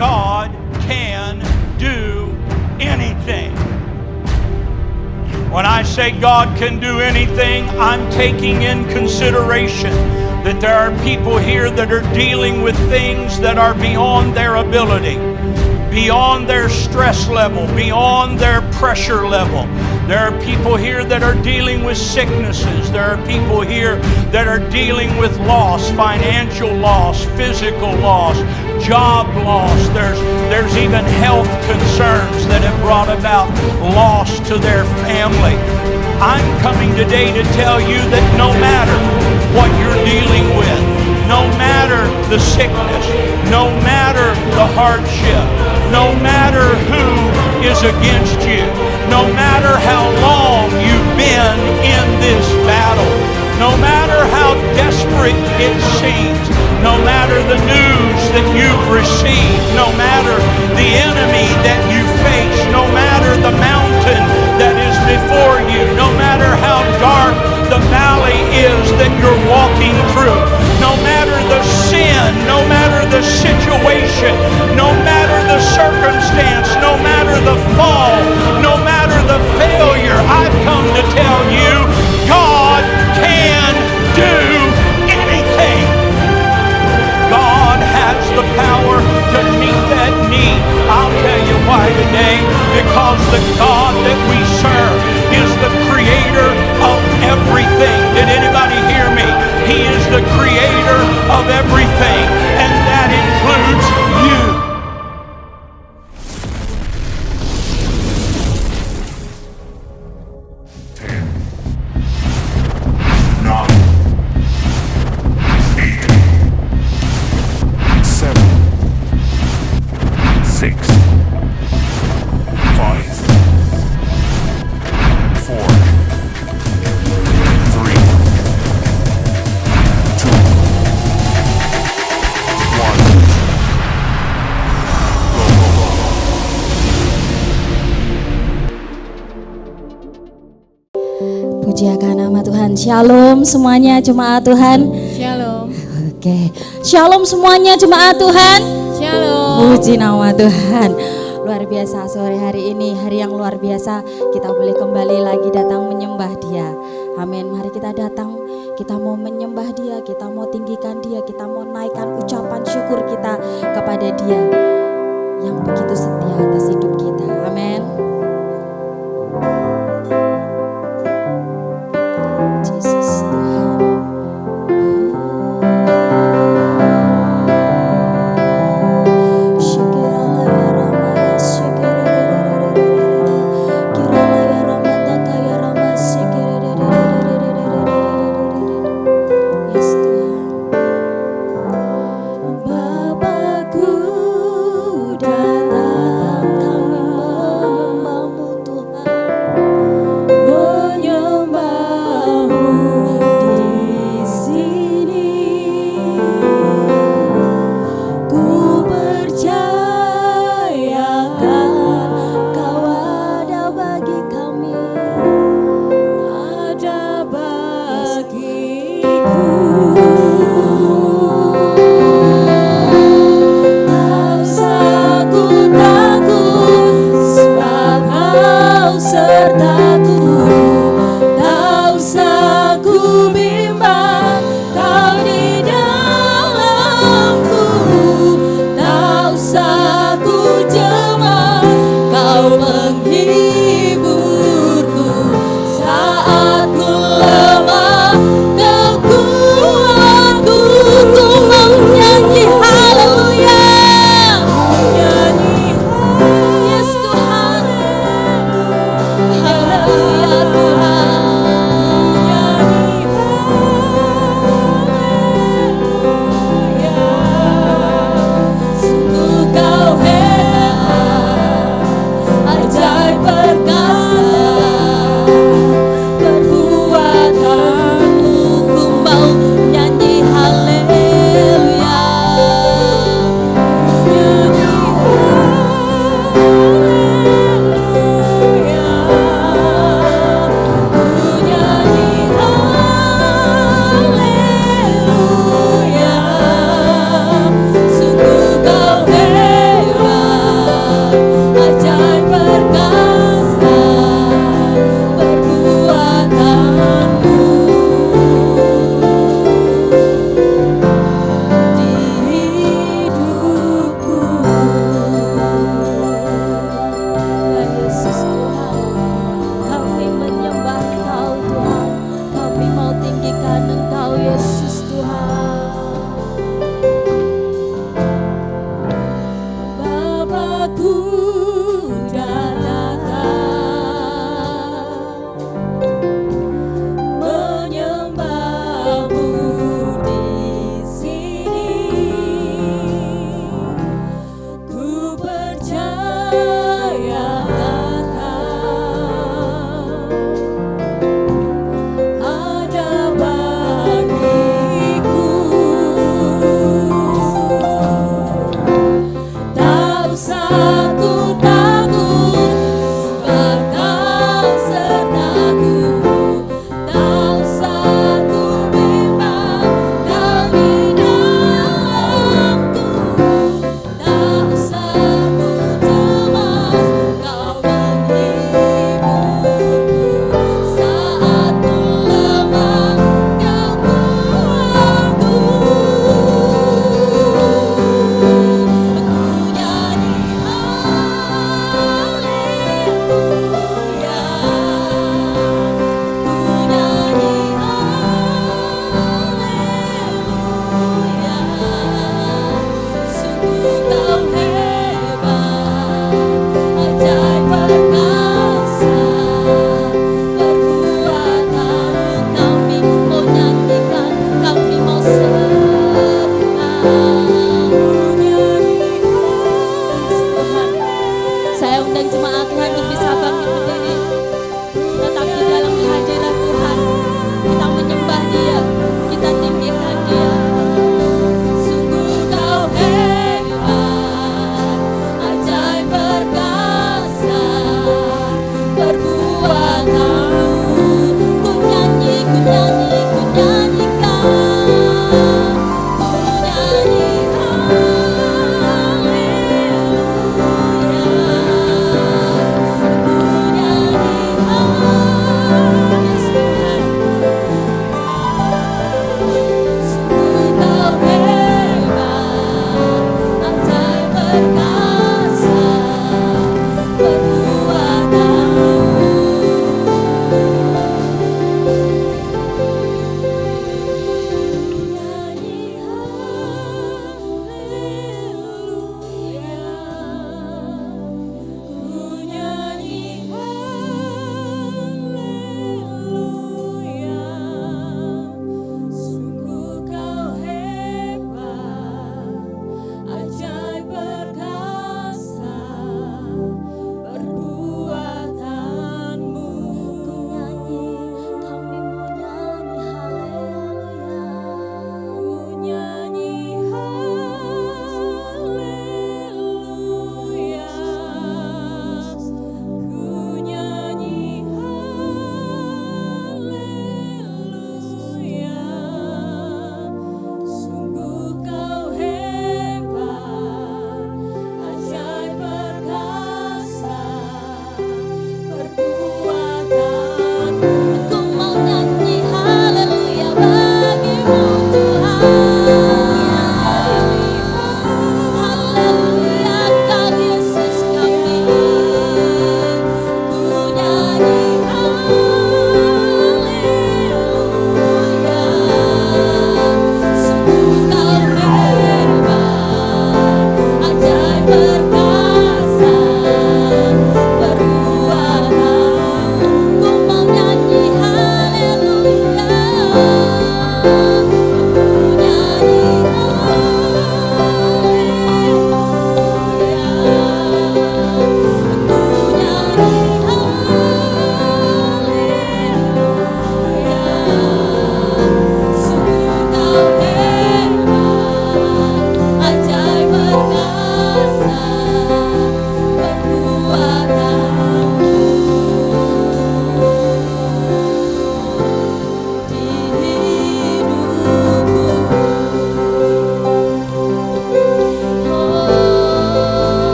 God can do anything. When I say God can do anything, I'm taking in consideration that there are people here that are dealing with things that are beyond their ability, beyond their stress level, beyond their pressure level. There are people here that are dealing with sicknesses. There are people here that are dealing with loss, financial loss, physical loss, job loss. There's even health concerns that have brought about loss to their family. I'm coming today to tell you that no matter what you're dealing with, no matter the sickness, no matter the hardship, no matter who is against you, no matter how long you've been in this battle, no matter how desperate it seems, no matter the news that you've received, no matter the enemy that you face, no matter the mountain that is before you, no matter how dark the valley is that you're walking through, no matter the sin, no matter the situation, no matter the circumstance, no matter the fall, no matter the failure, I've come to tell you, God can do anything. God has the power to meet that need. I'll tell you why today. Because the God that we serve is the creator of everything. Did anybody hear me? He is the creator of everything, and that includes you. Pujiakan nama Tuhan. Shalom semuanya jemaat Tuhan. Shalom. Oke. Shalom semuanya jemaat Tuhan. Shalom. Puji nama Tuhan. Luar biasa sore hari ini, hari yang luar biasa. Kita boleh kembali lagi datang menyembah Dia. Amin. Mari kita datang, kita mau menyembah Dia, kita mau tinggikan Dia, kita mau naikkan ucapan syukur kita kepada Dia yang begitu setia atas hidup kita. Amin. Bapakku datang kami menyembah.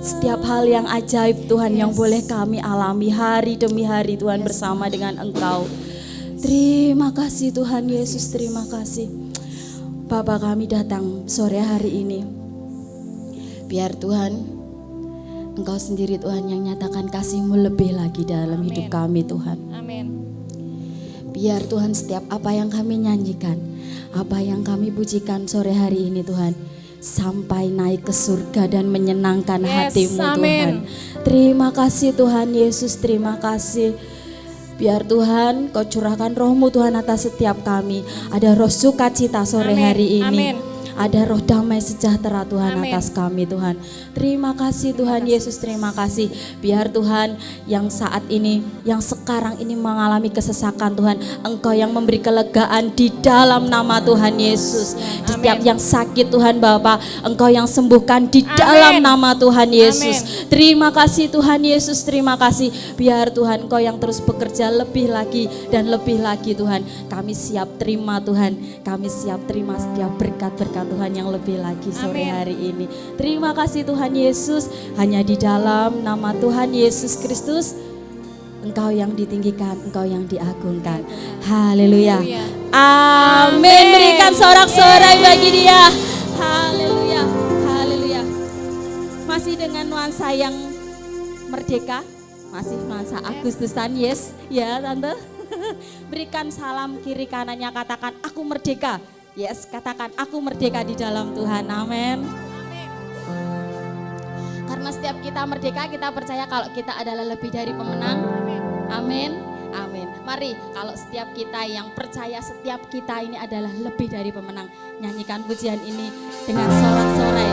Setiap hal yang ajaib Tuhan yang boleh kami alami hari demi hari Tuhan bersama dengan Engkau. Terima kasih Tuhan Yesus, terima kasih. Bapa, kami datang sore hari ini. Biar Tuhan, Engkau sendiri Tuhan yang nyatakan kasih-Mu lebih lagi dalam hidup kami Tuhan. Amin. Biar Tuhan setiap apa yang kami nyanyikan, apa yang kami pujikan sore hari ini Tuhan, sampai naik ke surga dan menyenangkan hati-Mu Tuhan. Terima kasih Tuhan Yesus, terima kasih. Biar Tuhan Kau curahkan Roh-Mu Tuhan atas setiap kami. Ada roh sukacita sore hari ini. Ada roh damai sejahtera Tuhan atas kami Tuhan. Terima kasih Tuhan Yesus, terima kasih. Biar Tuhan yang saat ini, yang sekarang ini mengalami kesesakan Tuhan, Engkau yang memberi kelegaan di dalam nama Tuhan Yesus. Setiap yang sakit Tuhan Bapa, Engkau yang sembuhkan di dalam nama Tuhan Yesus. Terima kasih Tuhan Yesus, terima kasih. Biar Tuhan Engkau yang terus bekerja lebih lagi dan lebih lagi Tuhan. Kami siap terima Tuhan, kami siap terima setiap berkat-berkat Tuhan yang lebih lagi sore hari ini. Terima kasih Tuhan Yesus, hanya di dalam nama Tuhan Yesus Kristus Engkau yang ditinggikan, Engkau yang diagungkan. Haleluya. Amin. Berikan sorak-sorai bagi Dia. Haleluya. Haleluya. Masih dengan nuansa yang merdeka, masih nuansa Agustusan, yes, ya Tante. Berikan salam kiri kanannya, katakan aku merdeka. Yes, katakan aku merdeka di dalam Tuhan. Amin. Karena setiap kita merdeka, kita percaya kalau kita adalah lebih dari pemenang. Amin. Amin. Mari kalau setiap kita yang percaya setiap kita ini adalah lebih dari pemenang, nyanyikan pujian ini dengan sorak-sorai.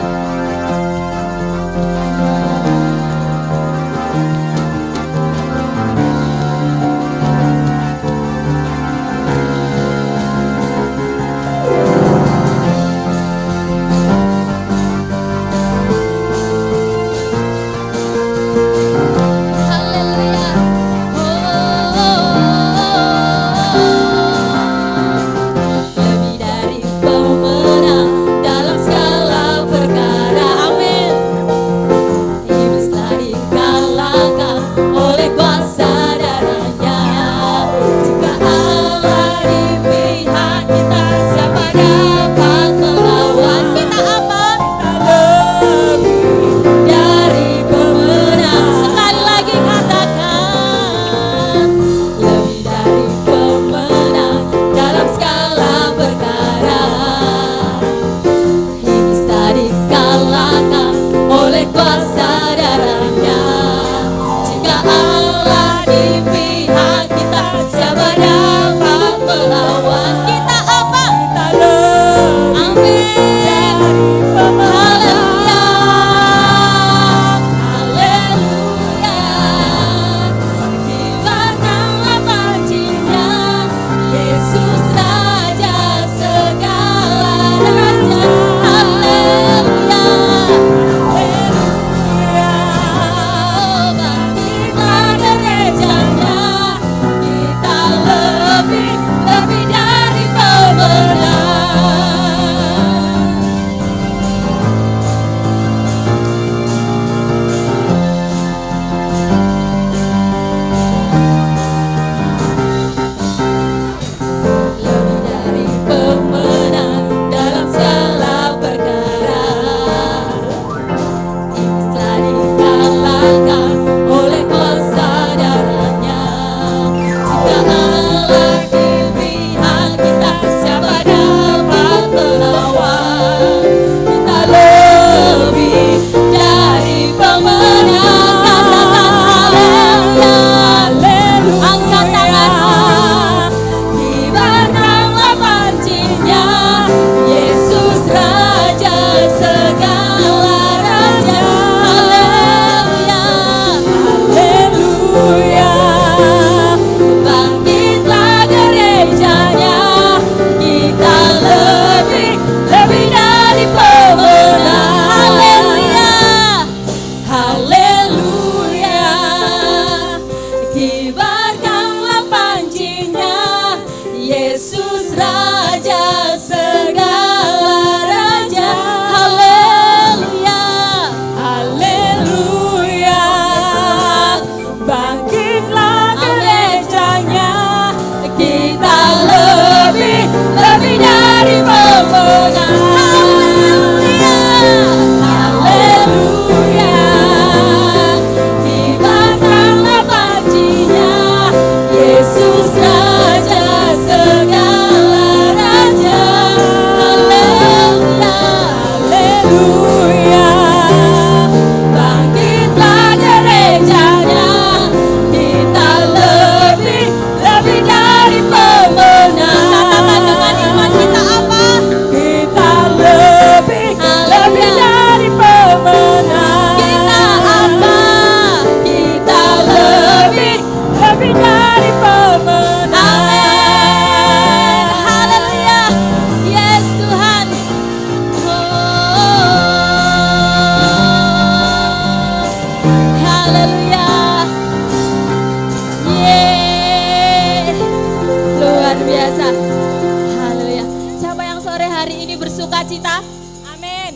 sore hari ini bersuka cita? Amin.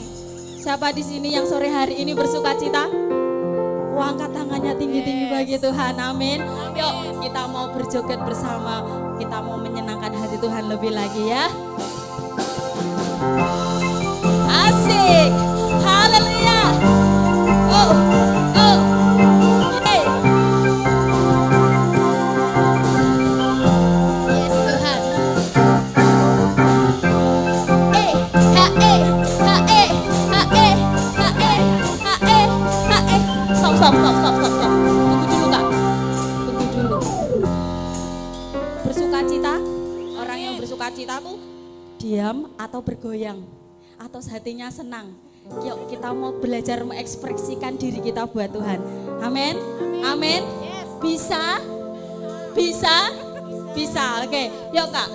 Siapa di sini yang sore hari ini bersuka cita? Angkat tangannya tinggi-tinggi bagi Tuhan, amin. Yuk kita mau berjoget bersama, kita mau menyenangkan hati Tuhan lebih lagi ya. Asik, haleluya. Oh, oh, yeay. Yes Tuhan. Stop. Tunggu dulu Kak. Tunggu dulu. Bersukacita, orang yang bersukacita tuh diam atau bergoyang atau hatinya senang. Yuk kita mau belajar mengekspresikan diri kita buat Tuhan. Amin. Amin. Bisa? Bisa? Bisa. Oke, yuk Kak.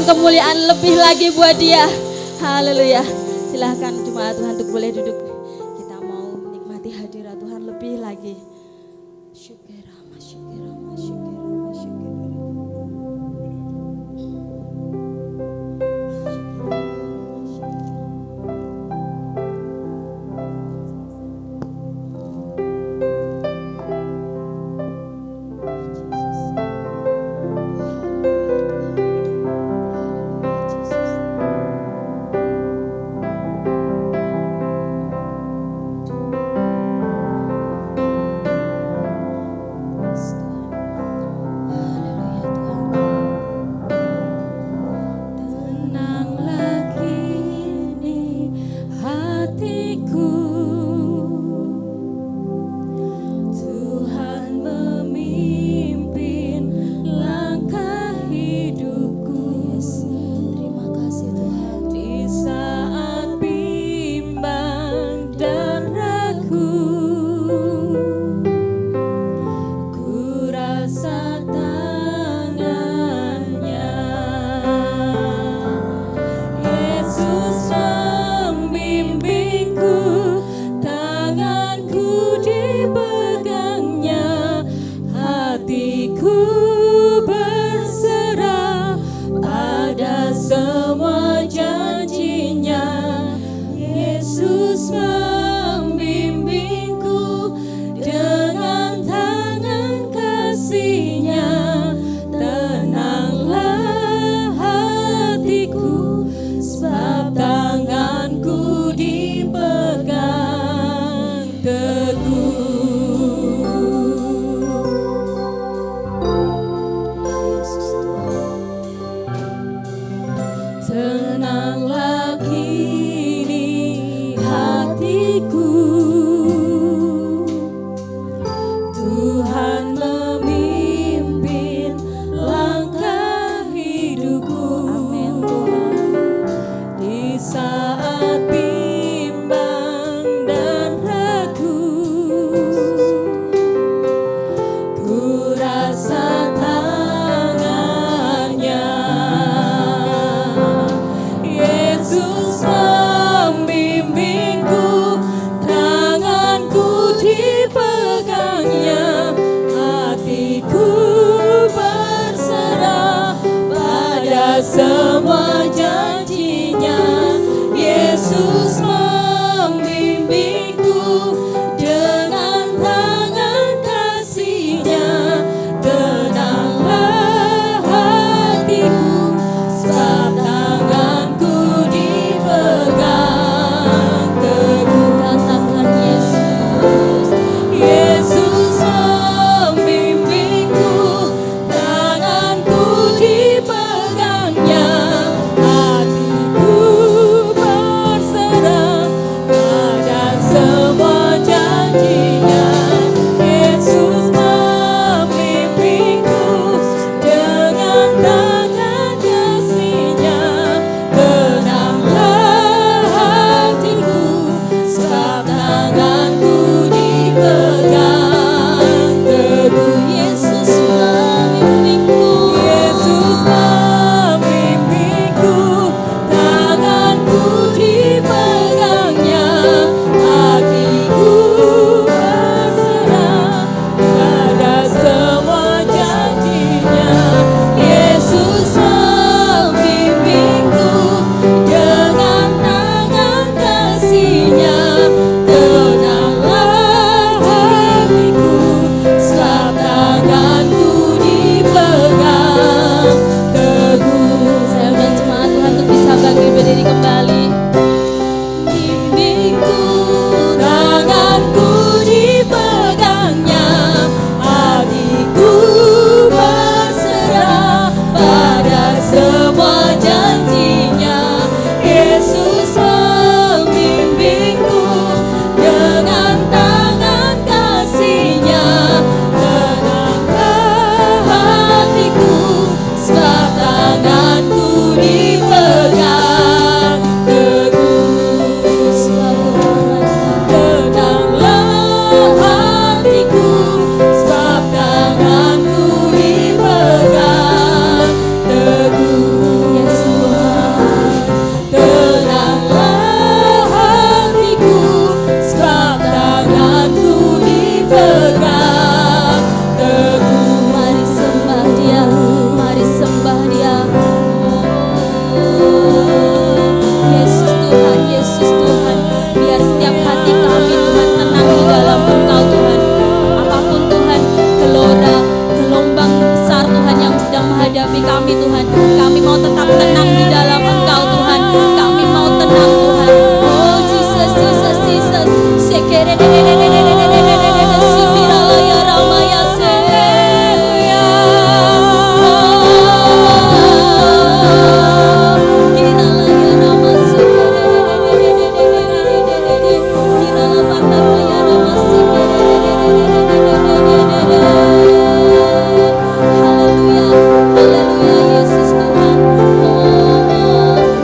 Kemuliaan lebih lagi buat Dia. Haleluya. Silahkan jemaat Tuhan untuk boleh duduk. Kita mau menikmati hadirat Tuhan lebih lagi. Syukurama, syukurama, syukurama, syukurama. tanganku dipegang teguh. Yesus membimbingku, Yesus membimbingku, tanganku dipegangnya, hatiku berserah pada semua janjinya. Yesus membimbingku dengan tangan kasih-Nya, tenanglah hatiku sebab tanganku dipegang teguh. Saya undang jemaat Tuhan untuk bisa bangkit berdiri kembali. Bimbingku, tanganku dipegangnya, hatiku berserah pada semua janjinya. Yesus membimbingku dengan tangan kasih-Nya, tenanglah hatiku sebab tanganku dipegang teguh. Sebab tenanglah hatiku sebab tanganku dipegang teguh. Yes Tuhan, tenanglah hatiku sebab tanganku dipegang teguh. Mari sembah Dia, mari sembah Dia. Yesus Tuhan, Yesus Tuhan, biar setiap hati kami Tuhan tenang di dalam Engkau Tuhan. Apapun Tuhan gelora, gelombang besar Tuhan yang sedang menghadapi kami Tuhan, kami mau tetap tenang di dalam Engkau Tuhan. Kami mau tenang Tuhan. Oh Jesus, Jesus, Jesus. Sikiralaya ramaya seluya. Kiralaya rama kirala pandapaya rama haleluya, haleluya Yesus Tuhan.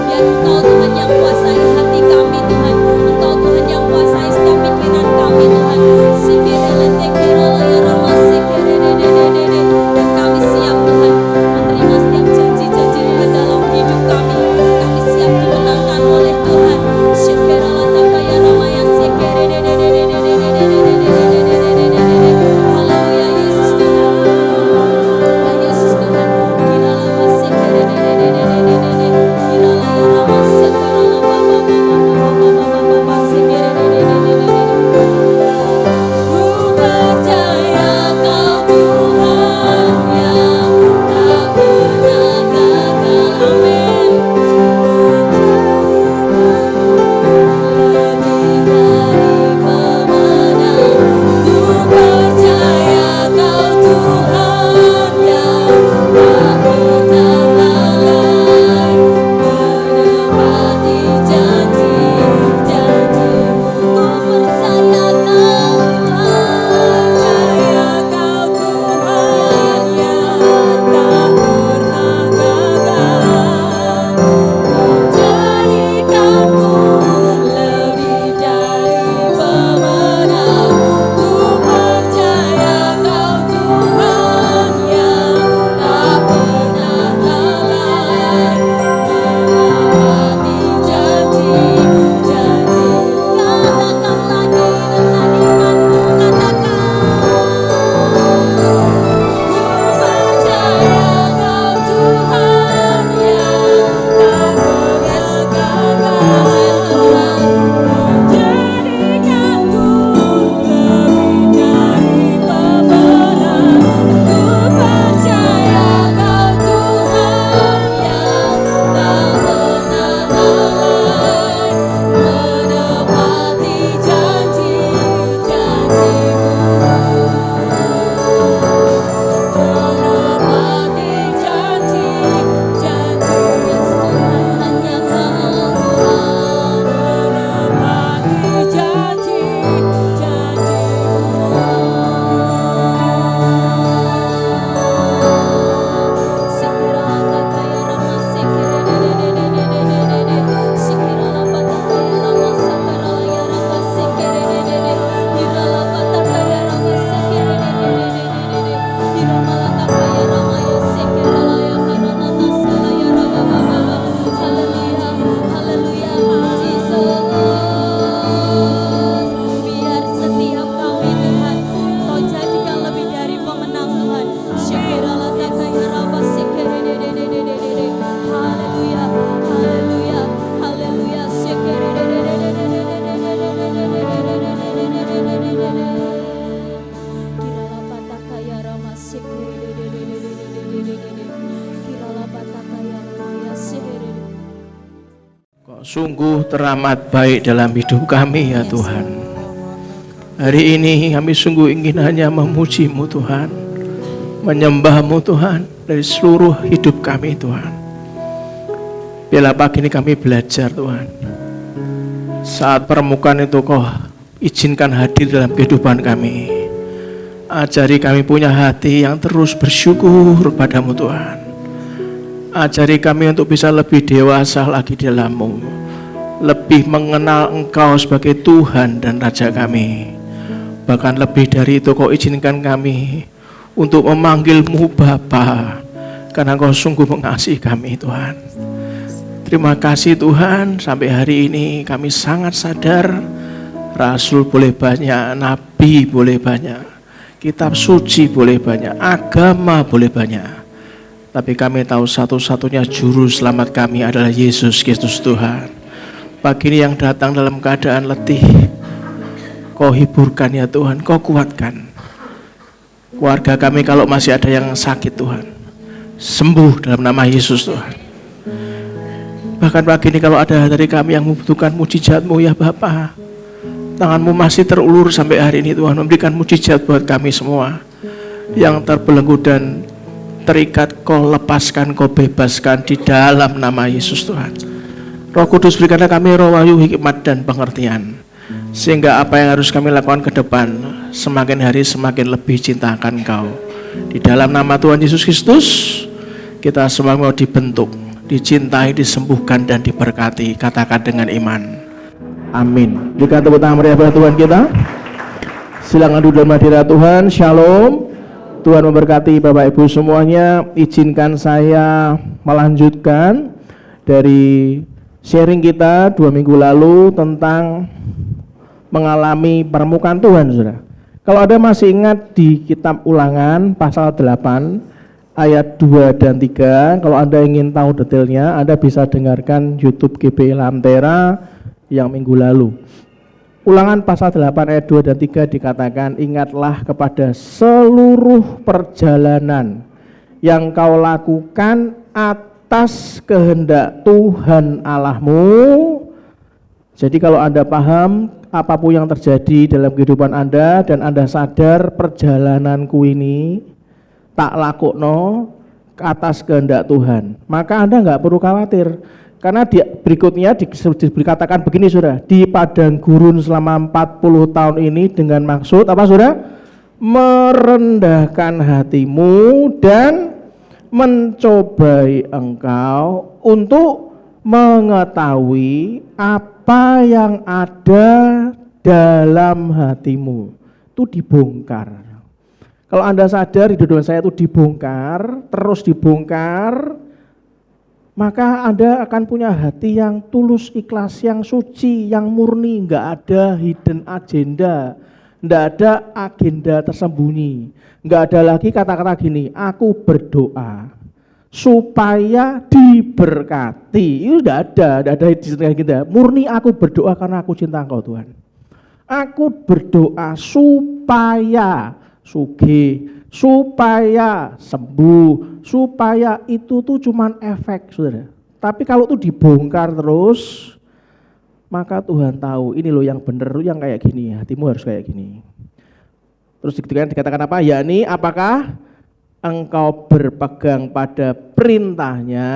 Biar Engkau Tuhan yang kuasai hati kami Tuhan, Engkau Tuhan yang kuasai setiap pikiran kami Sungguh teramat baik dalam hidup kami ya Tuhan. Hari ini kami sungguh ingin hanya memuji-Mu Tuhan, menyembah-Mu Tuhan dari seluruh hidup kami Tuhan. Biarlah pagi ini kami belajar Tuhan. Saat permukaan itu Kau izinkan hadir dalam kehidupan kami. Ajari kami punya hati yang terus bersyukur padamu Tuhan. Ajari kami untuk bisa lebih dewasa lagi dalam-Mu, lebih mengenal Engkau sebagai Tuhan dan Raja kami. Bahkan lebih dari itu Kau izinkan kami untuk memanggil-Mu Bapa, karena Kau sungguh mengasihi kami Tuhan. Terima kasih Tuhan, sampai hari ini kami sangat sadar Rasul boleh banyak, Nabi boleh banyak, kitab suci boleh banyak, agama boleh banyak, tapi kami tahu satu-satunya juru selamat kami adalah Yesus Kristus Tuhan. Pagi ini yang datang dalam keadaan letih, Kau hiburkan ya Tuhan, Kau kuatkan. Keluarga kami kalau masih ada yang sakit Tuhan, sembuh dalam nama Yesus Tuhan. Bahkan pagi ini kalau ada dari kami yang membutuhkan mujizat-Mu ya Bapa, tangan-Mu masih terulur sampai hari ini Tuhan, memberikan mujizat buat kami semua yang terbelenggu dan terikat. Kau lepaskan, Kau bebaskan di dalam nama Yesus Tuhan. Roh Kudus, berikanlah kami roh wahyu, hikmat dan pengertian, sehingga apa yang harus kami lakukan ke depan semakin hari semakin lebih cintakan Kau. Di dalam nama Tuhan Yesus Kristus kita semua mau dibentuk, dicintai, disembuhkan dan diberkati. Katakan dengan iman, amin. Berikan tepuk tangan meriah buat Tuhan kita. Silakan duduk dalam hadirat Tuhan. Shalom. Tuhan memberkati Bapak Ibu semuanya. Izinkan saya melanjutkan dari sharing kita 2 minggu lalu tentang mengalami permukaan Tuhan, saudara. Kalau ada masih ingat di kitab Ulangan pasal 8 ayat 2 dan 3, kalau Anda ingin tahu detailnya, Anda bisa dengarkan YouTube GBI Lantera yang minggu lalu. Ulangan pasal 8 ayat 2 dan 3 dikatakan, ingatlah kepada seluruh perjalanan yang kau lakukan atas kehendak Tuhan Allahmu. Jadi kalau Anda paham apapun yang terjadi dalam kehidupan Anda dan Anda sadar perjalananku ini tak lakukno atas kehendak Tuhan, maka Anda nggak perlu khawatir. Karena berikutnya dikatakan begini saudara, di padang gurun selama 40 tahun ini dengan maksud apa saudara? Merendahkan hatimu dan mencobai engkau untuk mengetahui apa yang ada dalam hatimu. Itu dibongkar. Kalau Anda sadar hidup saya itu dibongkar, terus dibongkar, maka Anda akan punya hati yang tulus, ikhlas, yang suci, yang murni, enggak ada hidden agenda, enggak ada agenda tersembunyi. Enggak ada lagi kata-kata gini, aku berdoa supaya diberkati. Itu enggak ada hidden agenda. Murni aku berdoa karena aku cinta Engkau Tuhan. Aku berdoa supaya sugih, supaya sembuh, supaya itu tuh cuman efek saudara. Tapi kalau itu dibongkar terus, maka Tuhan tahu ini loh yang benar, yang kayak gini, hatimu harus kayak gini. Terus dikatakan apa? Yakni apakah engkau berpegang pada perintahnya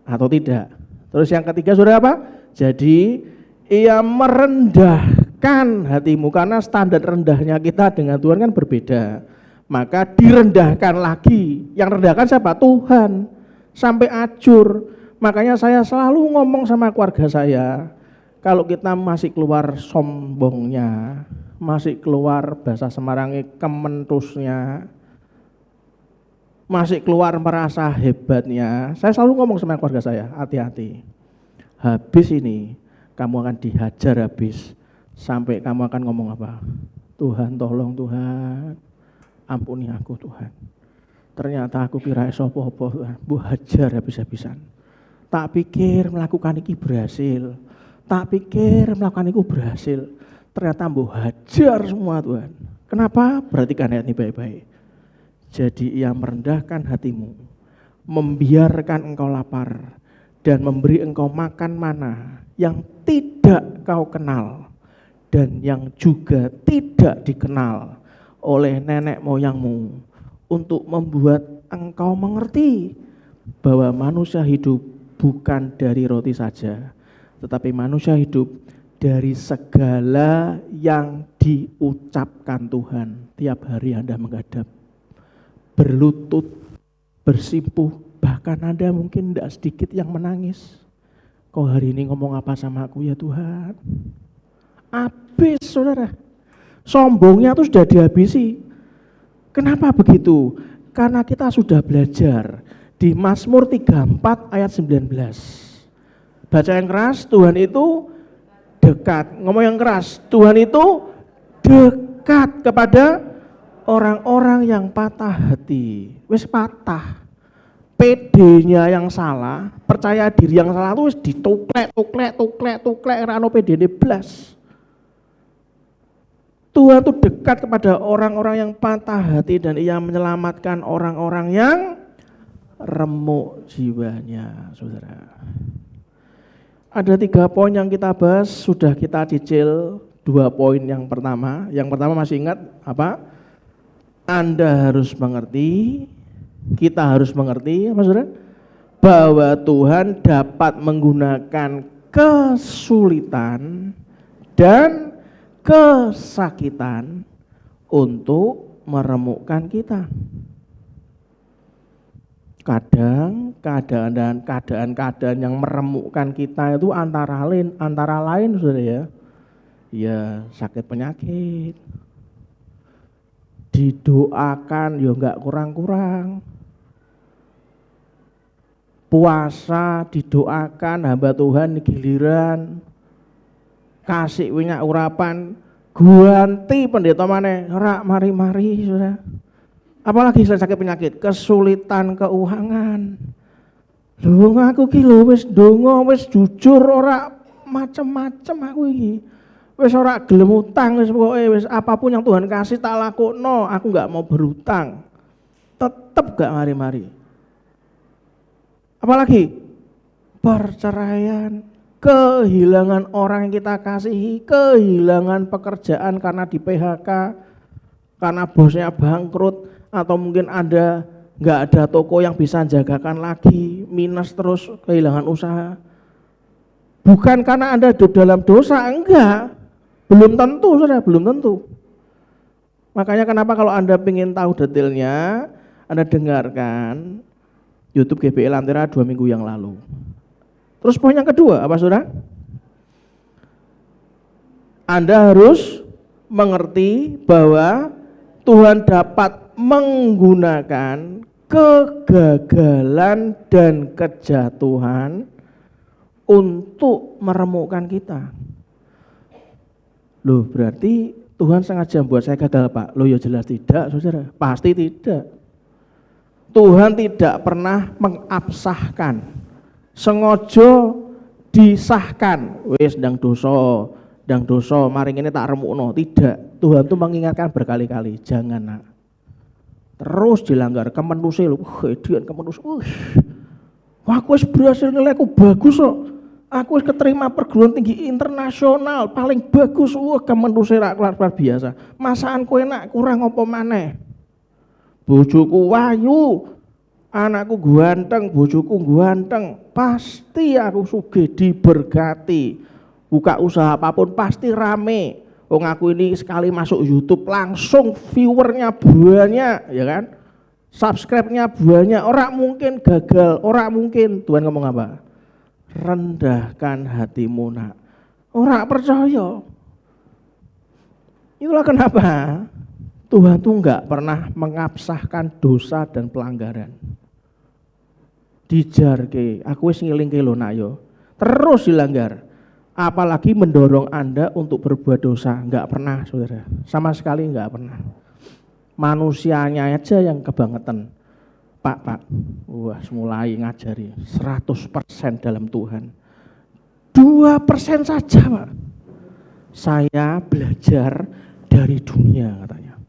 atau tidak. Terus yang ketiga saudara apa? Jadi ia merendahkan hatimu, karena standar rendahnya kita dengan Tuhan kan berbeda. Maka direndahkan lagi. Yang rendahkan siapa? Tuhan. Sampai acur. Makanya saya selalu ngomong sama keluarga saya, kalau kita masih keluar sombongnya, masih keluar bahasa Semarangnya kementusnya, masih keluar merasa hebatnya, saya selalu ngomong sama keluarga saya, hati-hati. Habis ini kamu akan dihajar habis. Sampai kamu akan ngomong apa? Tuhan tolong Tuhan, ampuni aku Tuhan. Ternyata aku kira sopo-opo Tuhan, bu hajar habis-habisan. Tak pikir melakukan ini berhasil. Tak pikir melakukan itu berhasil. Ternyata bu hajar semua Tuhan. Kenapa? Perhatikan ayat ini baik-baik. Jadi ia merendahkan hatimu, membiarkan engkau lapar, dan memberi engkau makan mana yang tidak kau kenal dan yang juga tidak dikenal oleh nenek moyangmu, untuk membuat engkau mengerti bahwa manusia hidup bukan dari roti saja, tetapi manusia hidup dari segala yang diucapkan Tuhan. Tiap hari Anda menghadap, berlutut, bersimpuh, bahkan Anda mungkin tidak sedikit yang menangis. Kau hari ini ngomong apa sama aku ya Tuhan? Habis saudara, sombongnya itu sudah dihabisi. Kenapa begitu? Karena kita sudah belajar di Mazmur 34 ayat 19. Baca yang keras, Tuhan itu dekat. Ngomong yang keras, Tuhan itu dekat kepada orang-orang yang patah hati. Wis patah. PD-nya yang salah, percaya diri yang salah itu wis dituklek, rano PD-ne blas. Tuhan itu dekat kepada orang-orang yang patah hati dan ia menyelamatkan orang-orang yang remuk jiwanya, saudara. Ada 3 poin yang kita bahas, sudah kita cicil 2 poin yang pertama. Yang pertama masih ingat apa? Anda harus mengerti, kita harus mengerti, apa saudara? Bahwa Tuhan dapat menggunakan kesulitan dan kesakitan untuk meremukkan kita. Kadang keadaan yang meremukkan kita itu antara lain saudara ya. Ya sakit penyakit, didoakan ya enggak kurang-kurang. Puasa didoakan hamba Tuhan giliran kasih winyak urapan ganti pendeta maneh rak mari-mari saudara. Apalagi selain sakit penyakit, kesulitan keuangan. Lho aku ki lho wis ndonga wis jujur ora macem-macem aku iki. Wis ora gelem utang wis pokoke wis apapun yang Tuhan kasih tak lakokno, aku enggak mau berutang. Tetep gak mari-mari. Apalagi perceraian, kehilangan orang yang kita kasihi, kehilangan pekerjaan karena di PHK, karena bosnya bangkrut, atau mungkin Anda nggak ada toko yang bisa jagakan lagi, minus terus, kehilangan usaha. Bukan karena Anda hidup dalam dosa, enggak. Belum tentu, saudara, belum tentu. Makanya kenapa kalau Anda ingin tahu detailnya, Anda dengarkan YouTube GBI Lantera 2 minggu yang lalu. Terus poin yang kedua, apa saudara? Anda harus mengerti bahwa Tuhan dapat menggunakan kegagalan dan kejatuhan untuk meremukkan kita. Loh berarti Tuhan sengaja membuat saya gagal Pak? Loh ya jelas tidak saudara, pasti tidak. Tuhan tidak pernah mengabsahkan, sengaja disahkan, wis ndang dosa, mari ini tak remukno. Tidak, Tuhan tuh mengingatkan berkali-kali, jangan nak. Terus dilanggar, kemenuse lho, edian kemenuse. Aku wis berhasil nilai aku bagus kok. Aku wis keterima perguruan tinggi internasional, paling bagus. Kemenuse rak luar biasa. Masakanku enak, kurang apa maneh. Bojoku wayu, anakku ganteng, bojoku ganteng. Pasti aku sugih diberkati. Buka usaha apapun pasti rame. Wong aku ini sekali masuk YouTube langsung viewernya banyak, ya kan? Subscribe-nya banyak. Orang mungkin gagal, orang mungkin. Tuhan ngomong apa? Rendahkan hatimu nak. Orang percaya. Itulah kenapa Tuhan tuh enggak pernah mengabsahkan dosa dan pelanggaran. Dijarke, aku wis ngilingke lho nak yo. Terus dilanggar. Apalagi mendorong Anda untuk berbuat dosa, enggak pernah saudara, sama sekali enggak pernah. Manusianya aja yang kebangetan. Pak, wah mulai ngajari 100% dalam Tuhan. 2% saja Pak, saya belajar dari dunia katanya.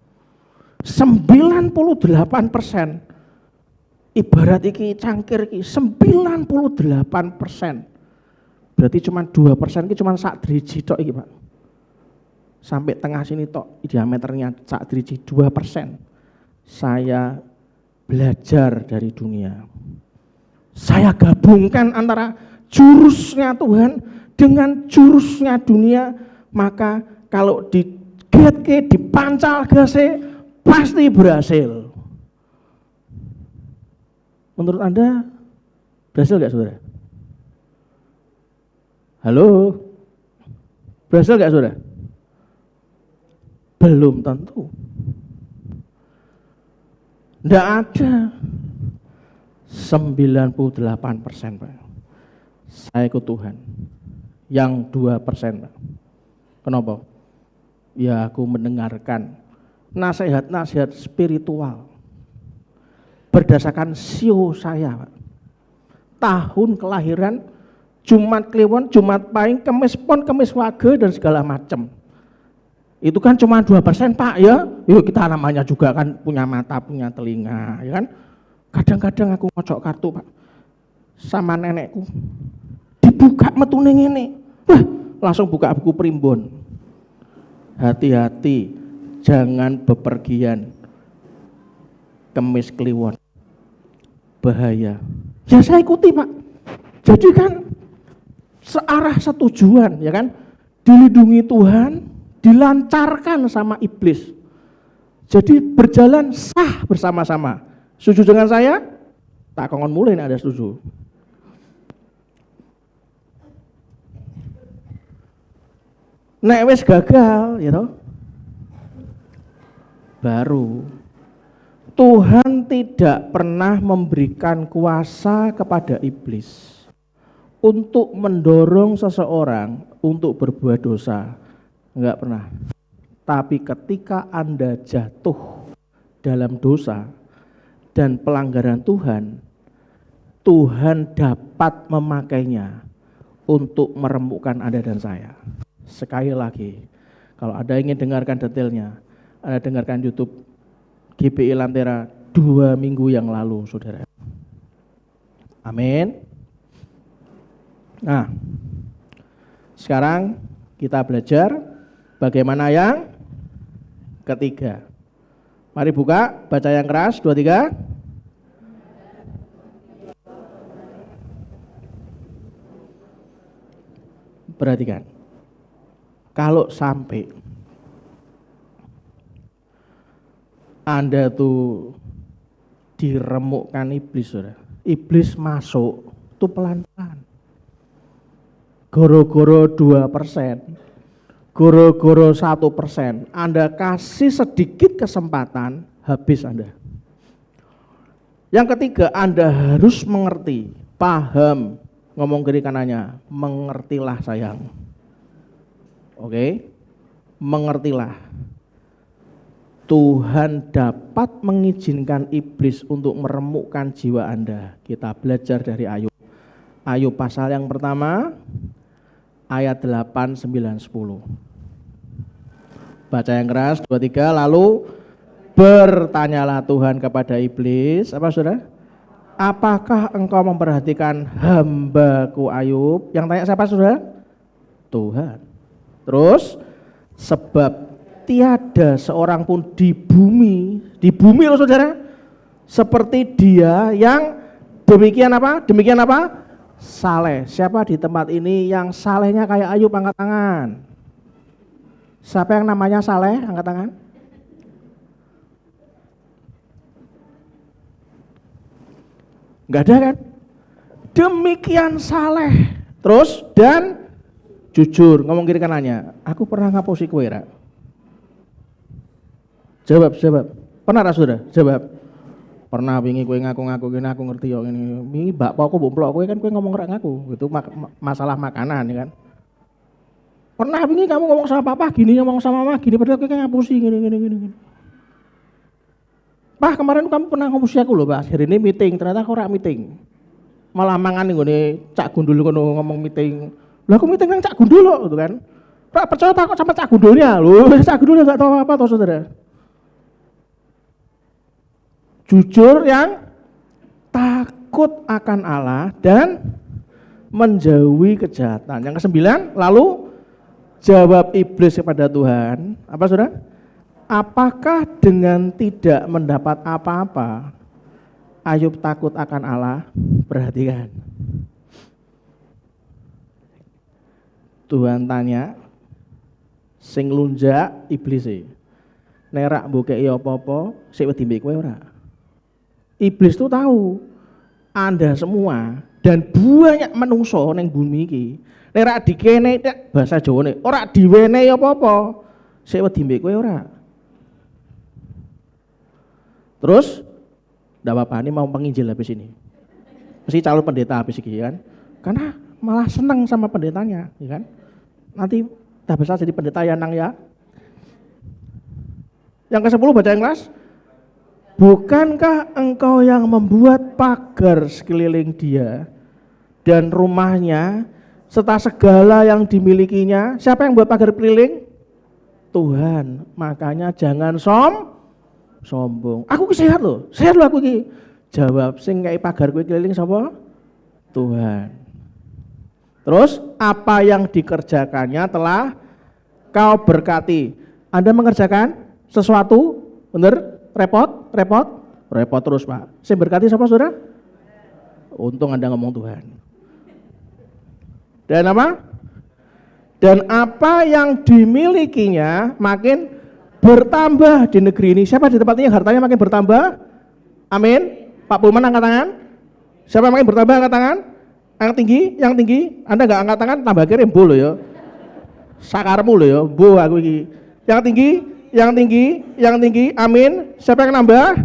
98% Ibarat iki cangkir iki 98%. Berarti cuma 2% iki cuma sak driji tok iki, Pak. Sampai tengah sini tok diameternya sak driji 2%. Saya belajar dari dunia. Saya gabungkan antara jurusnya Tuhan dengan jurusnya dunia, maka kalau digetke, dipancal gase, pasti berhasil. Menurut Anda berhasil gak saudara? Halo? Berhasil gak saudara? Belum tentu. Tidak ada. 98%, Pak. Saya ikut Tuhan. Yang 2%, Pak. Kenapa? Ya aku mendengarkan nasihat-nasihat spiritual berdasarkan sio saya, Pak. Tahun kelahiran, Jumat Kliwon, Jumat Pahing, Kemis Pon, Kemis Wage dan segala macam. Itu kan cuma 2%, Pak, ya. Yuk kita namanya juga kan punya mata, punya telinga, ya kan. Kadang-kadang aku ngocok kartu, Pak, sama nenekku. Dibuka metune ngene. Wah, langsung buka buku primbon. Hati-hati, jangan bepergian Kemis Kliwon. Bahaya. Ya saya ikuti, Pak. Jadi kan searah setujuan, ya kan? Dilindungi Tuhan, dilancarkan sama iblis. Jadi berjalan sah bersama-sama. Setuju dengan saya? Tak kongon mulai ada setuju. Nek wis gagal, ya toh? Baru Tuhan tidak pernah memberikan kuasa kepada iblis untuk mendorong seseorang untuk berbuat dosa. Enggak pernah. Tapi ketika Anda jatuh dalam dosa dan pelanggaran Tuhan, Tuhan dapat memakainya untuk meremukkan Anda dan saya. Sekali lagi, kalau Anda ingin dengarkan detailnya, Anda dengarkan YouTube GPI Lantera 2 minggu yang lalu, saudara. Amin. Nah, sekarang kita belajar bagaimana yang ketiga. Mari buka, baca yang keras, 2, 3. Perhatikan. Kalau sampai Anda tuh diremukkan iblis, saudara. Iblis masuk tuh pelan-pelan. Goro-goro 2%, goro-goro 1%, Anda kasih sedikit kesempatan, habis Anda. Yang ketiga, Anda harus mengerti, paham, ngomong kiri kanannya, mengertilah sayang. Oke, mengertilah. Tuhan dapat mengizinkan iblis untuk meremukkan jiwa Anda. Kita belajar dari Ayub. Ayub pasal yang pertama, ayat 8, 9, 10. Baca yang keras, 2, 3, lalu bertanyalah Tuhan kepada iblis, apa saudara? Apakah engkau memperhatikan hambaku Ayub? Yang tanya siapa saudara? Tuhan. Terus, sebab tiada seorang pun di bumi loh saudara, seperti dia yang demikian apa? Demikian apa? Saleh. Siapa di tempat ini yang salehnya kayak Ayub? Angkat tangan. Siapa yang namanya saleh? Angkat tangan. Enggak ada kan? Demikian saleh. Terus dan jujur, ngomong kiri kanannya. Aku pernah ngapusi kowe ra? Jawab. Pernah ra saudara? Jawab. Pernah wingi kowe ngaku-ngaku gini, aku ngerti yo ngene. Wingi bapakku mbok mplok kowe kan kowe ngomong ra ngaku. Itu masalah makanan ya kan. Pernah wingi kamu ngomong sama papa gini, ngomong sama mama gini, padahal kowe ngapusi gini. Pak, kemarin kamu pernah ngapusi aku loh, Pak. Hari ini meeting, ternyata kau ora meeting. Malah mangan nggone Cak Gundul kono ngomong meeting. Lah aku meeting nang Cak Gundul loh, gitu kan. Ora percaya takut sama Cak Gundulnya. Loh, Cak Gundul enggak tahu apa toh, saudara. Jujur yang takut akan Allah dan menjauhi kejahatan. Yang ke-9, lalu jawab iblis kepada Tuhan, apa saudara? Apakah dengan tidak mendapat apa-apa Ayub takut akan Allah? Perhatikan. Tuhan tanya, sing lunjak iblis e. Nerak mbokeki apa-apa, sik wedi mbek kowe ora? Iblis tuh tahu Anda semua dan banyak menungso ning bumi iki. Nek rak dikene bahasa Jawane, ora diwenehi apa-apa, sik wedi mbek kowe ora? Terus ndak apa-apa, ini mau penginjil habis ini. Mesti calon pendeta habis ini kan. Karena malah senang sama pendetanya, ya kan? Nanti dah besar jadi pendeta ya nang ya. Yang ke-10 baca yang kelas. Bukankah engkau yang membuat pagar sekeliling dia dan rumahnya serta segala yang dimilikinya? Siapa yang buat pagar keliling? Tuhan. Makanya jangan sombong. Aku ki sehat loh aku ki. Jawab, sing ngei pagar kowe keliling sapa? Tuhan. Terus apa yang dikerjakannya telah kau berkati. Anda mengerjakan sesuatu, bener? Repot terus Pak. Saya berkati siapa saudara? Untung Anda ngomong Tuhan. Dan apa? Dan apa yang dimilikinya makin bertambah di negeri ini. Siapa di tempat ini hartanya makin bertambah? Amin. Pak Pulman angkat tangan. Siapa yang makin bertambah angkat tangan? Yang tinggi. Anda enggak angkat tangan tambah kirim loh ya. Sakarmu loh ya. Bu aku iki. Yang tinggi. Amin. Siapa yang nambah?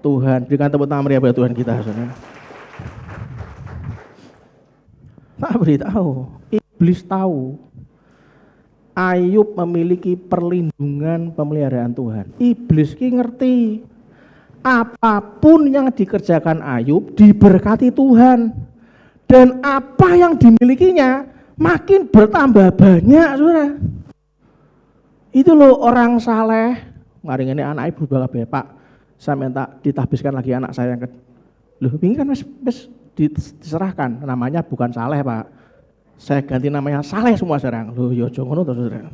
Tuhan. Berikan tepuk tangan meriah buat Tuhan kita, saudara. Tak beritahu. Iblis tahu. Ayub memiliki perlindungan pemeliharaan Tuhan. Iblis ki ngerti. Apapun yang dikerjakan Ayub diberkati Tuhan. Dan apa yang dimilikinya makin bertambah banyak, saudara. Itu loh orang saleh. Mari ini anak ibu bakal Pak, saya minta ditahbiskan lagi anak saya yang loh ini kan mas diserahkan, namanya bukan saleh Pak. Saya ganti namanya saleh semua sekarang. Loh yo ngono to saudara.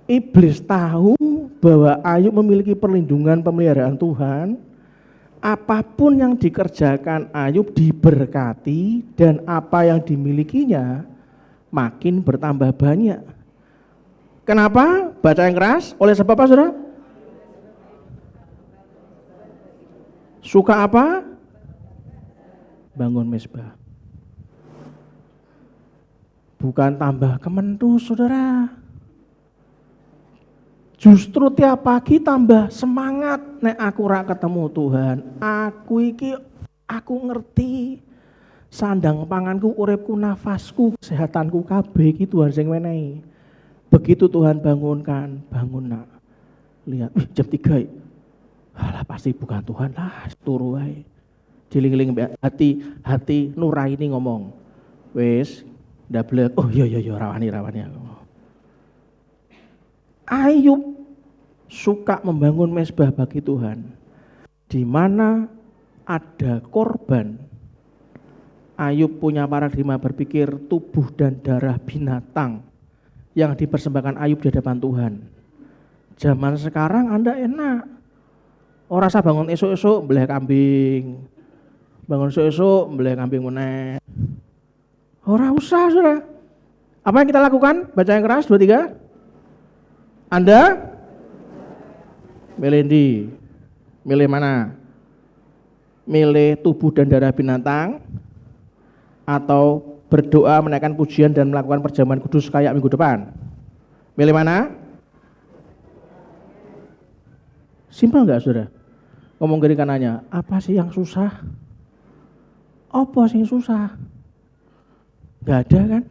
Iblis tahu bahwa Ayub memiliki perlindungan pemeliharaan Tuhan. Apapun yang dikerjakan Ayub diberkati dan apa yang dimilikinya makin bertambah banyak. Kenapa? Baca yang keras. Oleh sebab apa saudara? Suka apa? Bangun mezbah. Bukan tambah kementus saudara. Justru tiap pagi tambah semangat. Nek aku ora ketemu Tuhan, aku ngerti sandang panganku, uripku, nafasku, kesehatanku kabeh iki Tuhan sing menehi. Begitu Tuhan bangunkan, bangun nak. Lihat, jam 3. Alah pasti bukan Tuhan lah, turu wae. Diling-ling hati Nuraini ngomong. Wis, ndablek. Oh iya rawani aku. Ayub suka membangun mezbah bagi Tuhan, di mana ada korban. Ayub punya paradigma berpikir tubuh dan darah binatang yang dipersembahkan Ayub di hadapan Tuhan. Zaman sekarang Anda enak, orang usah bangun esok-esok mbeleh kambing, bangun esok-esok mbeleh kambing meneh. Orang usah saudara. Apa yang kita lakukan? Baca yang keras 2, 3. Anda milih milih mana? Milih tubuh dan darah binatang atau berdoa menaikkan pujian dan melakukan perjamuan kudus kayak minggu depan? Milih mana? Simpel enggak saudara? Ngomong kiri kanannya, apa sih yang susah? Apa sih yang susah? Enggak ada kan?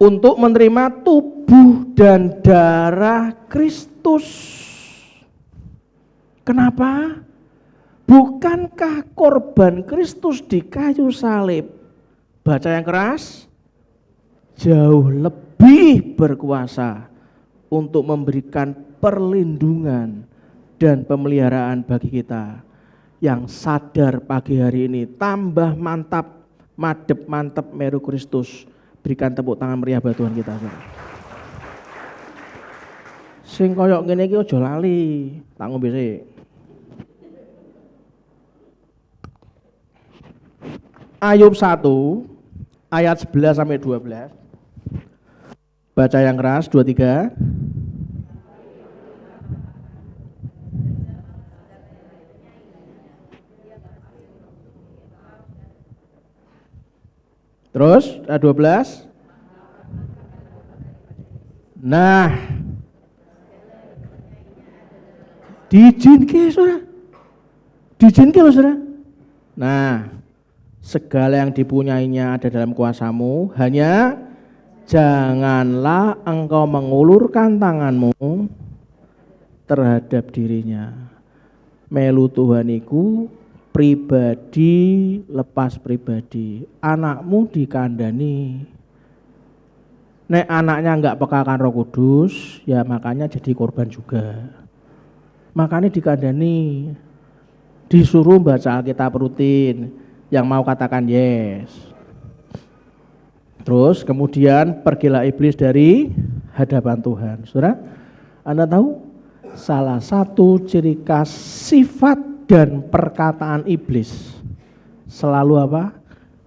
Untuk menerima tubuh dan darah Kristus. Kenapa? Bukankah korban Kristus di kayu salib, baca yang keras, jauh lebih lebih berkuasa untuk memberikan perlindungan dan pemeliharaan bagi kita yang sadar pagi hari ini. Tambah mantap, madep mantep meru Kristus. Berikan tepuk tangan meriah buat Tuhan kita. Sing koyok ngene iki aja lali, tak ngombe sik. Ayub 1 ayat 11 sampai 12. Baca yang keras, 2, 3. Terus, ayat 12. Nah, dijinke saudara. Dijinke loh saudara. Nah, segala yang dipunyainya ada dalam kuasamu, hanya janganlah engkau mengulurkan tanganmu terhadap dirinya. Melu Tuhan iku pribadi lepas pribadi. Anakmu dikandani. Nek anaknya enggak peka akan Roh Kudus, ya makanya jadi korban juga. Makanya dikandani. Disuruh baca Alkitab rutin. Yang mau katakan yes. Terus kemudian pergilah iblis dari hadapan Tuhan. Saudara, Anda tahu salah satu ciri khas sifat dan perkataan iblis selalu apa?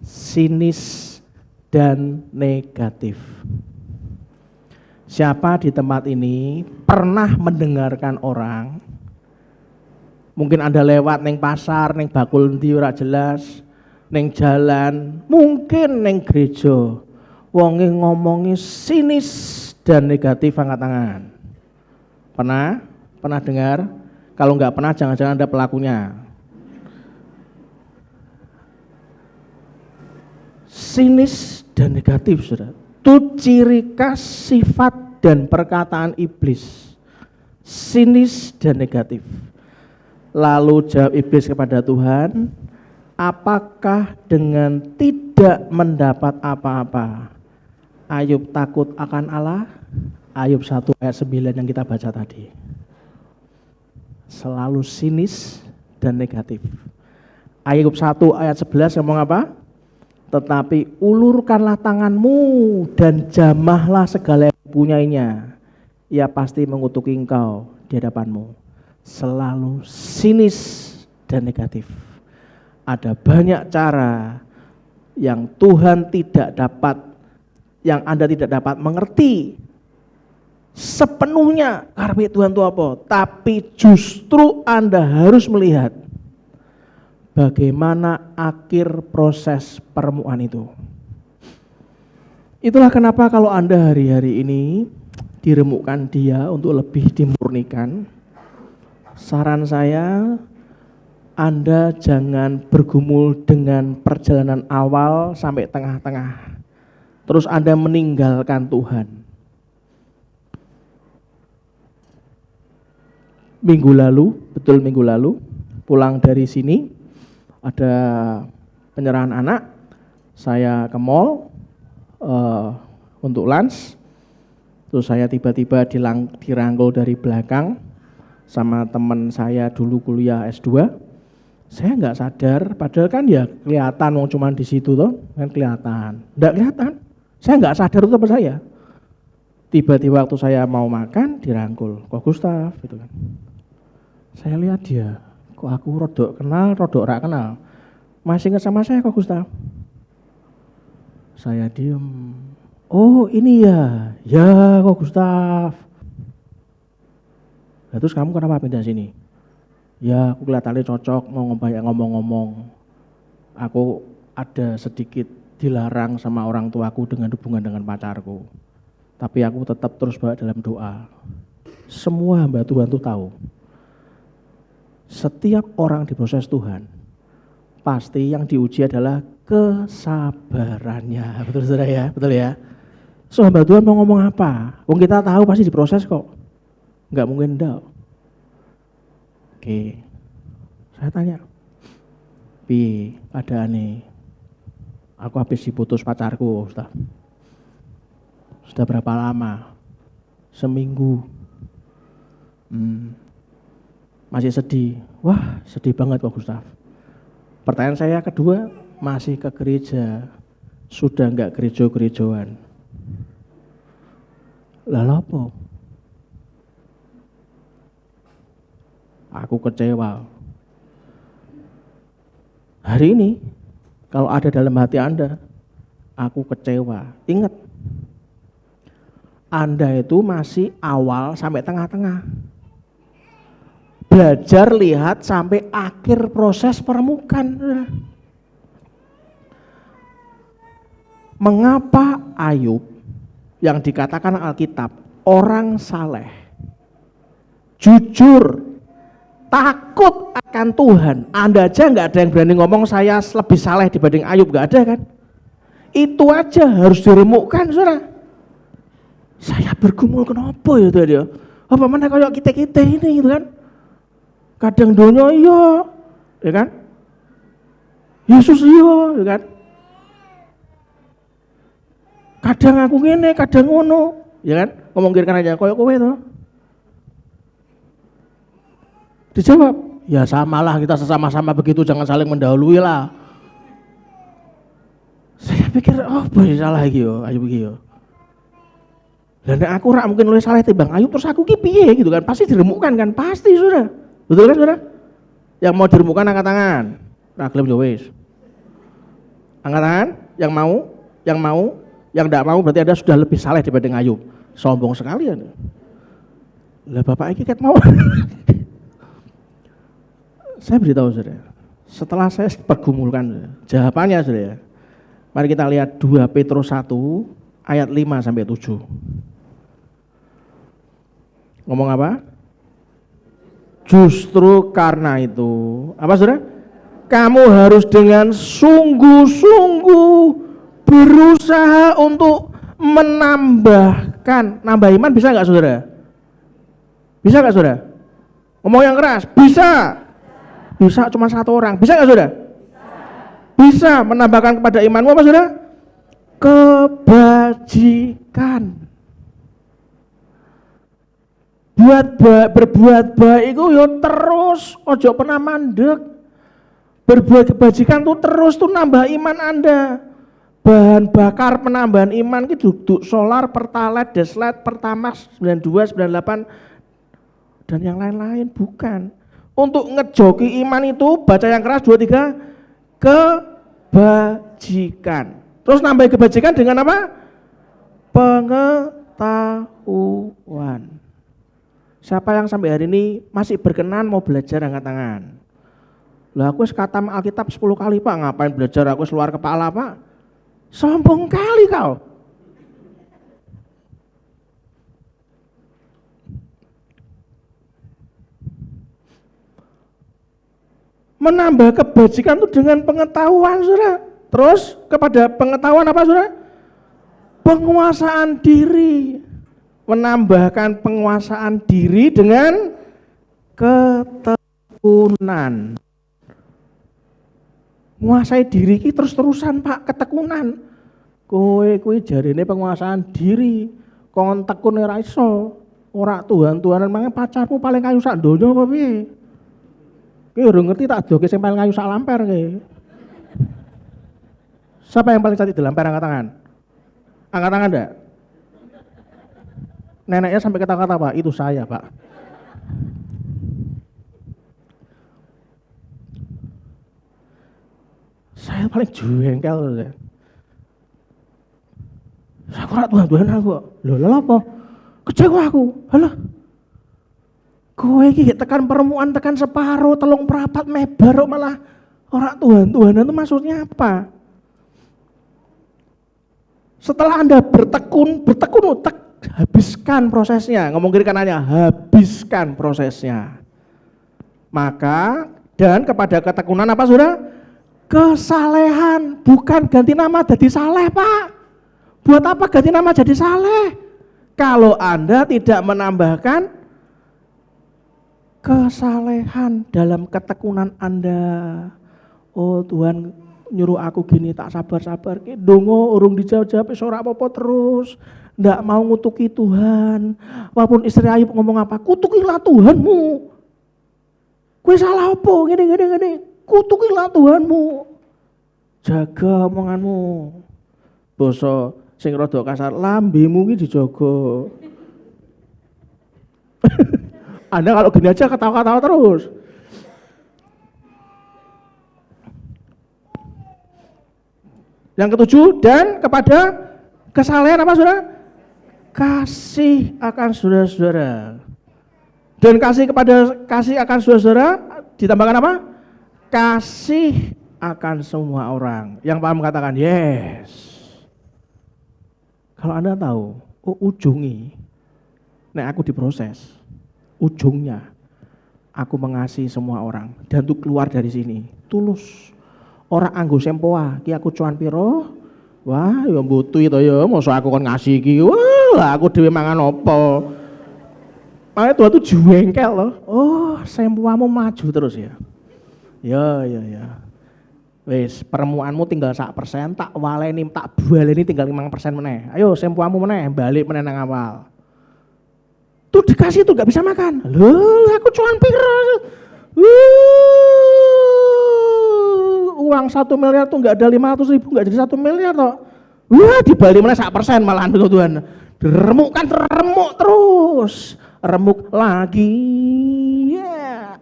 Sinis dan negatif. Siapa di tempat ini pernah mendengarkan orang, mungkin Anda lewat neng pasar, neng bakul endi ora jelas, neng jalan, mungkin neng gereja, wonge ngomongi sinis dan negatif, angkat tangan. Pernah? Pernah dengar? Kalau enggak pernah, jangan-jangan Anda pelakunya. Sinis dan negatif, saudara. Itu ciri khas sifat dan perkataan iblis. Sinis dan negatif. Lalu jawab iblis kepada Tuhan, apakah dengan tidak mendapat apa-apa Ayub takut akan Allah? Ayub 1 ayat 9 yang kita baca tadi. Selalu sinis dan negatif. Ayub 1 ayat 11 ngomong apa? Tetapi ulurkanlah tanganmu dan jamahlah segala yang punyainya. Ia pasti mengutuki engkau di hadapanmu. Selalu sinis dan negatif. Ada banyak cara yang Tuhan tidak dapat, yang Anda tidak dapat mengerti sepenuhnya karena Tuhan itu apa. Tapi justru Anda harus melihat bagaimana akhir proses permulaan itu. Itulah kenapa kalau Anda hari-hari ini diremukkan Dia untuk lebih dimurnikan, saran saya Anda jangan bergumul dengan perjalanan awal sampai tengah-tengah, terus Anda meninggalkan Tuhan. Minggu lalu, pulang dari sini, ada penyerahan anak, saya ke mall untuk lunch, terus saya tiba-tiba dirangkul dari belakang sama teman saya dulu kuliah S2. Saya nggak sadar, padahal kan ya kelihatan, wong cuman di situ toh, kan kelihatan. Nggak kelihatan, saya nggak sadar itu apa saya. Tiba-tiba waktu saya mau makan dirangkul, kok Gustaf gitu kan. Saya lihat dia, kok aku rodok kenal, rodok rak kenal. Masih ingat sama saya kok Gustaf? Saya diem. Oh ini ya, ya kok Gustaf. Nah, terus kamu kenapa pindah sini? Ya aku kelihatannya cocok, mau ngomong-ngomong. Aku ada sedikit dilarang sama orang tuaku dengan hubungan dengan pacarku. Tapi aku tetap terus bawa dalam doa. Semua hamba Tuhan itu tahu. Setiap orang diproses Tuhan, pasti yang diuji adalah kesabarannya. Betul saudara ya? Betul ya? So hamba Tuhan mau ngomong apa? Wong kita tahu pasti diproses kok. Enggak mungkin enggak. Oke. Saya tanya. Pi, keadaan nih. Aku habis diputus pacarku, Ustaz. Sudah berapa lama? Seminggu. Masih sedih. Wah, sedih banget Pak Gustaf. Pertanyaan saya kedua, masih ke gereja? Sudah enggak gereja-gerejaan? Lalu apa? Aku kecewa. Hari ini, kalau ada dalam hati Anda, aku kecewa. Ingat, Anda itu masih awal sampai tengah-tengah. Belajar lihat sampai akhir proses permukaan. Mengapa Ayub yang dikatakan Alkitab orang saleh, jujur, takut akan Tuhan? Anda aja nggak ada yang berani ngomong saya lebih saleh dibanding Ayub, nggak ada kan? Itu aja harus diremukkan, saudara. Saya bergumul kenapa ya dia? Apa mana kayak kita ini gitu kan? Kadang donya iya, ya kan? Yesus iya, ya kan? Kadang aku ngene, kadang ngono, ya kan? Ngomong kira aja koyo kowe to. Dijawab, ya samalah kita sesama-sama begitu, jangan saling mendahului lah. Saya pikir, oh boleh salah iki yo, ayo iki yo. Lah nek aku ora mungkin luwih saleh timbang Ayub, terus aku ki piye gitu kan? Pasti diremukkan kan? Pasti, Saudara. Betul kan, Saudara? Yang mau diremukkan angkat tangan. Nah, gelem yo wis. Angkat tangan, yang mau, yang enggak mau berarti Anda sudah lebih saleh dibanding Ayub. Sombong sekali Anda. Lah Bapak iki ket mau. Saya beritahu Saudara, setelah saya pergumulkan jawabannya Saudara. Mari kita lihat 2 Petrus 1 ayat 5 sampai 7. Ngomong apa? Justru karena itu, apa Saudara? Kamu harus dengan sungguh-sungguh berusaha untuk menambahkan. Nambah iman bisa enggak Saudara? Bisa enggak Saudara? Ngomong yang keras, bisa. Bisa cuma satu orang. Bisa enggak Saudara? Bisa menambahkan kepada imanmu apa Saudara? Kebajikan. Berbuat baik itu yo terus, ojo pernah mandek. Berbuat kebajikan tuh terus tuh nambah iman Anda. Bahan bakar penambahan iman itu duduk solar, pertalite, deslet, pertamax 92, 98 dan yang lain-lain, bukan. Untuk ngejoki iman itu baca yang keras 2, 3 kebajikan. Terus nambah kebajikan dengan apa? Pengetahuan. Siapa yang sampai hari ini masih berkenan mau belajar angkat tangan? Lah aku khatam Alkitab 10 kali Pak, ngapain belajar aku keluar kepala Pak? Sombong kali kau. Menambah kebajikan itu dengan pengetahuan Saudara. Terus kepada pengetahuan apa Saudara? Penguasaan diri. Menambahkan penguasaan diri dengan ketekunan. Menguasai diri ki terus-terusan Pak, ketekunan. Kowe jarine penguasaan diri, kon tekun ora iso. Ora Tuhan-tuhanan mangke pacarmu paling ayu sak donya apa piye? Ki urung ngerti tak doke sing paling ayu sak lamper ki. Siapa yang paling cantik di lamper angkat tangan? Angkat tangan enggak? Neneknya sampai kata-kata Pak, itu saya Pak. Saya paling jengkel. Saya kurang Tuhan aku. Loh apa? Kecewa aku. Halah. Kowe iki tekan permukaan tekan separuh, 3/4 mebar malah orang Tuhan-Tuhanan itu maksudnya apa? Setelah Anda bertekun, habiskan prosesnya. Ngomong kiri kanannya, habiskan prosesnya. Maka dan kepada ketekunan apa Saudara? Kesalehan, bukan ganti nama jadi saleh Pak. Buat apa ganti nama jadi saleh? Kalau Anda tidak menambahkan kesalehan dalam ketekunan Anda. Oh Tuhan nyuruh aku gini, tak sabar-sabar. Dongo urung dijawab-jawab ora apa-apa terus. ndak mau ngutuki Tuhan. Walaupun istri Ayub ngomong apa, kutukilah Tuhanmu. Kowe salah apa? Gini. Kutukilah Tuhanmu. Jaga omonganmu. Basa sing rada kasar, lambemu iki dijaga. Anda kalau gini aja ketawa-ketawa terus. Yang ketujuh, dan kepada kesalehan apa saudara? Kasih akan saudara-saudara. Dan kasih akan saudara-saudara ditambahkan apa? Kasih akan semua orang. Yang paham katakan yes. Kalau Anda tahu, ujungnya, nek aku diproses, ujungnya aku mengasihi semua orang dan untuk keluar dari sini tulus. Orang anggo sempoa, ki aku cuan piro? Wah, ya mbutuh to ya, mosok aku kon ngasih iki. Wah, aku dhewe mangan apa? Makanya Tuhan tuh jengkel loh. Oh, sempoamu maju terus ya. Ya. Wis, permuanmu tinggal 1%, tak waleni, tak baleni tinggal 5% meneh. Ayo sempoamu meneh, balik meneh nang awal. Tuh dikasih tuh gak bisa makan. Loh, aku cuan piro? Uang 1 miliar tuh nggak ada 500.000, nggak jadi 1 miliar toh. Wah, dibalik mana 1% malahan Tuhan. Remuk terus, remuk lagi. Ya.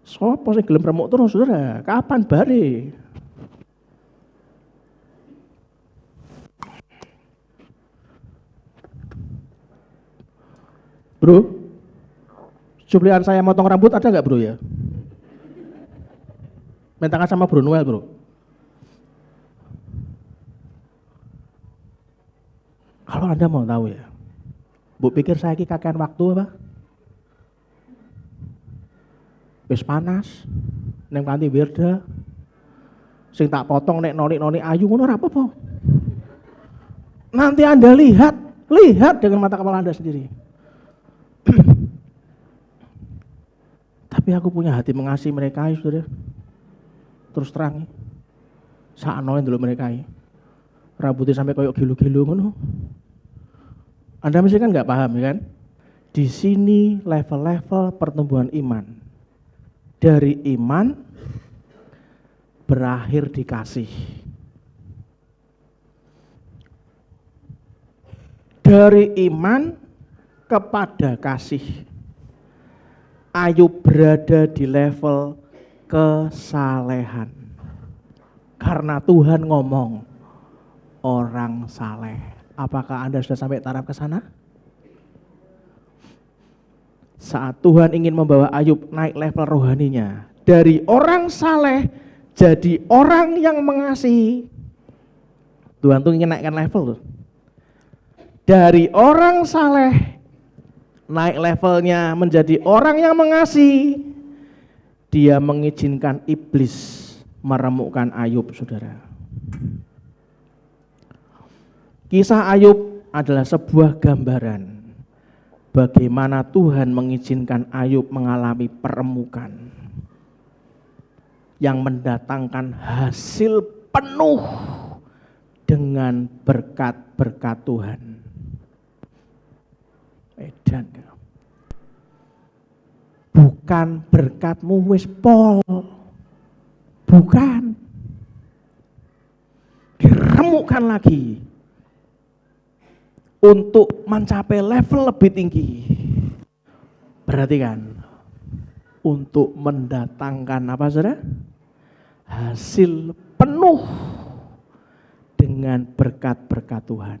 Sopo sing gelem remuk terus, saudara? Kapan bare? Bro, cuplikan saya motong rambut ada nggak bro ya? Main tangan sama Bro Noel bro. Kalau Anda mau tahu ya, Bu pikir saya ini kakean waktu apa? Wis panas, neng kanti Wirda, sing tak potong nek noni ayu ngono ora apa-apa. Nanti Anda lihat dengan mata kepala Anda sendiri. Tapi aku punya hati mengasihi mereka, saudara. Terus terang, sakno dulu mereka, rambutnya sampai koyok gilu-gilu ngono. Anda mesti kan nggak paham ya kan? Di sini level-level pertumbuhan iman. Dari iman berakhir di kasih. Dari iman kepada kasih. Ayub berada di level kesalehan. Karena Tuhan ngomong orang saleh. Apakah Anda sudah sampai taraf ke sana? Saat Tuhan ingin membawa Ayub naik level rohaninya, dari orang saleh jadi orang yang mengasihi. Tuhan tuh ingin naikkan level tuh. Dari orang saleh naik levelnya menjadi orang yang mengasihi. Dia mengizinkan iblis meremukkan Ayub, saudara. Kisah Ayub adalah sebuah gambaran bagaimana Tuhan mengizinkan Ayub mengalami peremukan yang mendatangkan hasil penuh dengan berkat-berkat Tuhan. Edan. Bukan berkatmu wis pol. Bukan. Diremukkan lagi untuk mencapai level lebih tinggi. Perhatikan, untuk mendatangkan apa saudara? Hasil penuh dengan berkat-berkat Tuhan.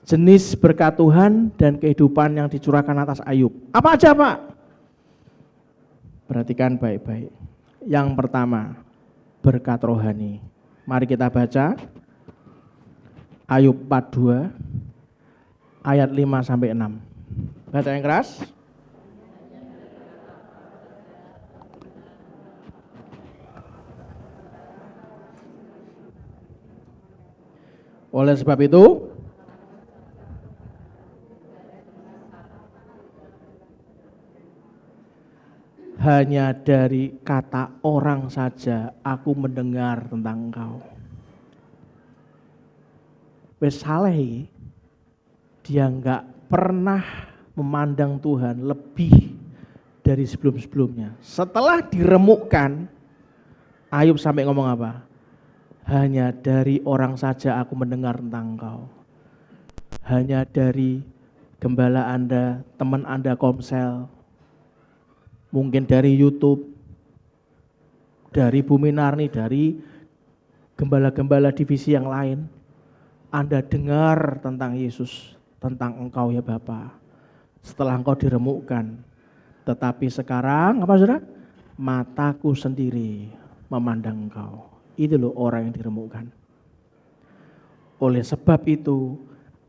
Jenis berkat Tuhan dan kehidupan yang dicurahkan atas Ayub. Apa aja Pak? Perhatikan baik-baik. Yang pertama, berkat rohani. Mari kita baca Ayub 42 ayat 5 sampai 6. Baca yang keras. Oleh sebab itu, hanya dari kata orang saja aku mendengar tentang engkau. wis saleh, dia enggak pernah memandang Tuhan lebih dari sebelum-sebelumnya. Setelah diremukkan, Ayub sampai ngomong apa? Hanya dari orang saja aku mendengar tentang Engkau. Hanya dari gembala Anda, teman Anda Komsel, mungkin dari YouTube, dari Bumi Narni, dari gembala-gembala divisi yang lain, Anda dengar tentang Yesus, tentang Engkau ya Bapa. Setelah Engkau diremukkan, tetapi sekarang apa saudara? Mataku sendiri memandang Engkau. Itu loh orang yang diremukkan. Oleh sebab itu,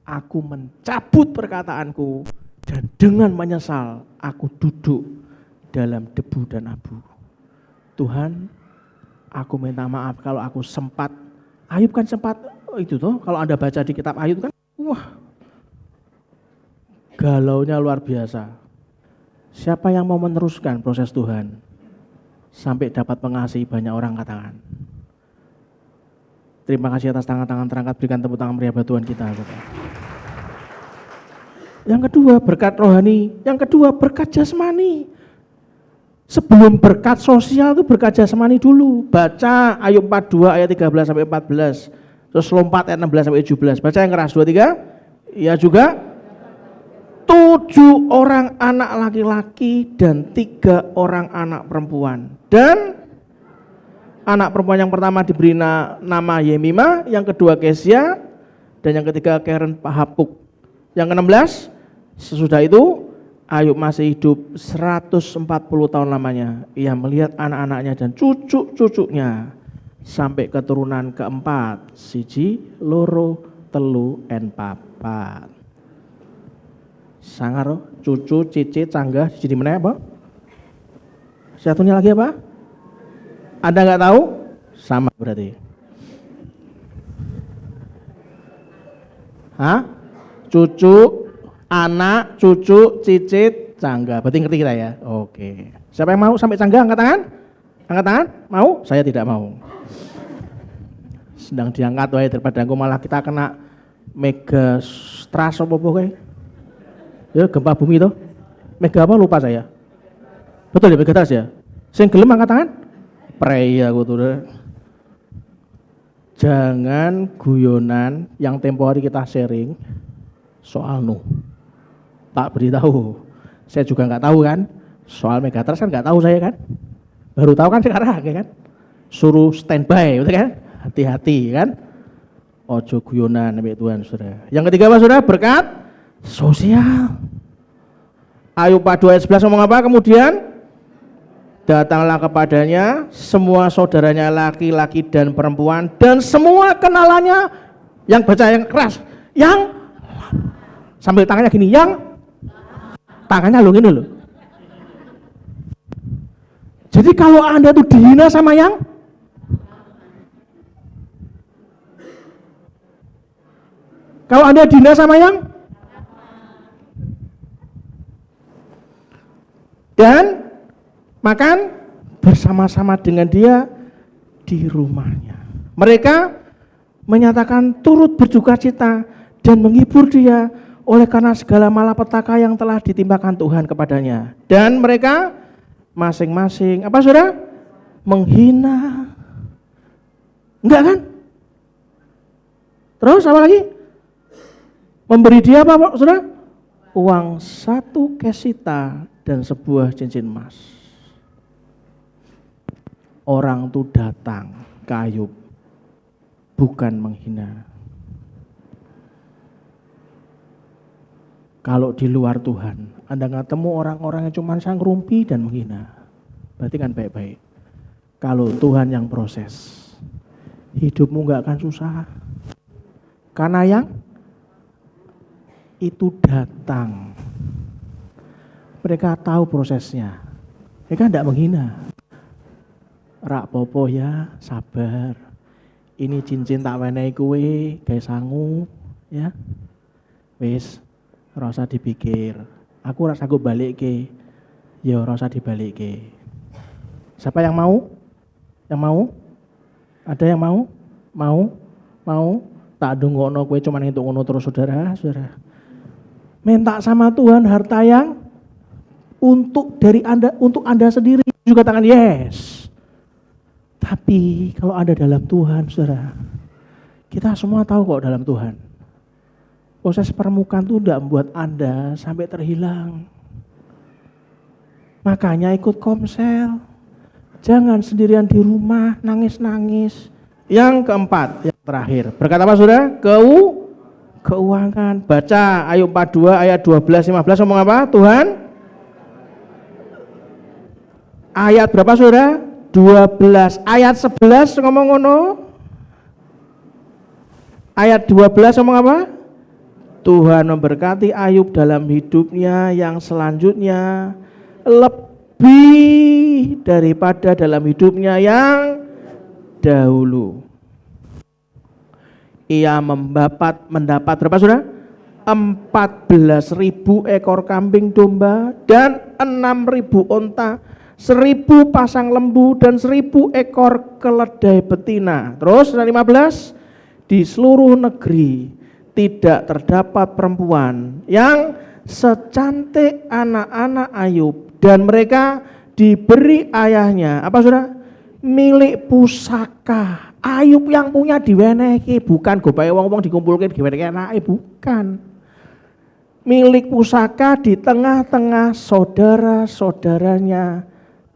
aku mencabut perkataanku dan dengan menyesal aku duduk dalam debu dan abu. Tuhan, aku minta maaf kalau aku sempat. Ayub kan sempat itu tuh, kalau Anda baca di kitab Ayub kan, wah, galaunya luar biasa. Siapa yang mau meneruskan proses Tuhan sampai dapat mengasihi banyak orang, katakan. Terima kasih atas tangan-tangan terangkat, berikan tepuk tangan meriah buat Tuhan kita. Yang kedua berkat rohani, yang kedua berkat jasmani. Sebelum berkat sosial itu berkat jasmani dulu. Baca Ayub 42 ayat 13 sampai 14. Terus lompat ayat 16 sampai 17. Baca yang keras, 2, 3. Ia juga 7 orang anak laki-laki dan 3 orang anak perempuan. Dan anak perempuan yang pertama diberi nama Yemima, yang kedua Kesia, dan yang ketiga Keren Pahapuk. Yang ke-16, sesudah itu Ayub masih hidup 140 tahun lamanya. Ia melihat anak-anaknya dan cucu-cucunya sampai keturunan keempat, siji, loro, telu, en papat. Sangar, cucu, cici, canggah, jadi mana apa? Satunya lagi apa? Anda nggak tahu? Sama berarti. Hah? Cucu, anak, cucu, cicit, canggah. Berarti ngerti kita ya? Oke. Siapa yang mau sampai canggah? Angkat tangan. Angkat tangan. Mau? Saya tidak mau. Sedang diangkat, wahai daripada aku malah kita kena mega stress apa kayak? Ya gempa bumi itu. Mega apa lupa saya. Betul ya, mega stress ya. Sing gelem angkat tangan. Prei aku tuh. Jangan guyonan yang tempo hari kita sharing soal Nuh. Tak beritahu. Saya juga nggak tahu kan. Soal Megatrust kan nggak tahu saya kan. Baru tahu kan sekarang ya kan. Suruh standby, betul kan? Hati-hati kan. Ojo guyonan sampai Tuhan saudara. Yang ketiga apa saudara? Berkat sosial. Ayub 42 ayat 11 ngomong apa? Kemudian datanglah kepadanya semua saudaranya laki-laki dan perempuan dan semua kenalannya, yang baca yang keras, yang sambil tangannya gini, yang tangannya lo gini lo. Jadi kalau Anda tuh dihina sama yang kalau Anda dihina sama yang dan makan bersama-sama dengan dia di rumahnya. Mereka menyatakan turut berduka cita dan menghibur dia oleh karena segala malapetaka yang telah ditimpakan Tuhan kepadanya. Dan mereka masing-masing, apa saudara? Menghina. Enggak kan? Terus apa lagi? Memberi dia apa saudara? Uang 1 kesita dan sebuah cincin emas. Orang itu datang ke Ayub bukan menghina. Kalau di luar Tuhan, Anda nggak temu orang-orang yang cuma sangrumpi dan menghina. Berarti kan baik-baik. Kalau Tuhan yang proses, hidupmu nggak akan susah. Karena yang itu datang. Mereka tahu prosesnya. Mereka tidak menghina. Rak popo ya, sabar. Ini cincin tak wenehi kowe, gawe sangu, ya. Wis, ora usah dipikir. Aku ora sanggup balikke. Ya ora usah dibalikke. Siapa yang mau? Yang mau? Ada yang mau? Mau? Mau? tak ndongakno kowe cuma entuk ngono terus saudara. Minta sama Tuhan harta yang untuk Anda sendiri, juga katakan yes. Tapi kalau Anda dalam Tuhan, saudara, kita semua tahu kok dalam Tuhan. Proses permukaan itu tidak membuat Anda sampai terhilang. Makanya ikut komsel. Jangan sendirian di rumah nangis-nangis. Yang keempat, yang terakhir. Berkata apa saudara? Keuangan. Baca Ayub 42 ayat 12-15 ngomong apa? Tuhan. Ayat berapa saudara? 12. Ayat 11 ngomong ngono. Ayat 12 ngomong apa? Tuhan memberkati Ayub dalam hidupnya yang selanjutnya lebih daripada dalam hidupnya yang dahulu. Ia mendapat berapa saudara? 14.000 ekor kambing domba dan 6.000 onta, 1.000 pasang lembu dan 1.000 ekor keledai betina. Terus 15, di seluruh negeri tidak terdapat perempuan yang secantik anak-anak Ayub, dan mereka diberi ayahnya apa saudara? Milik pusaka. Ayub yang punya diwenehi, bukan gobae wong-wong dikumpulke diwenehi anake, bukan. Milik pusaka di tengah-tengah saudara-saudaranya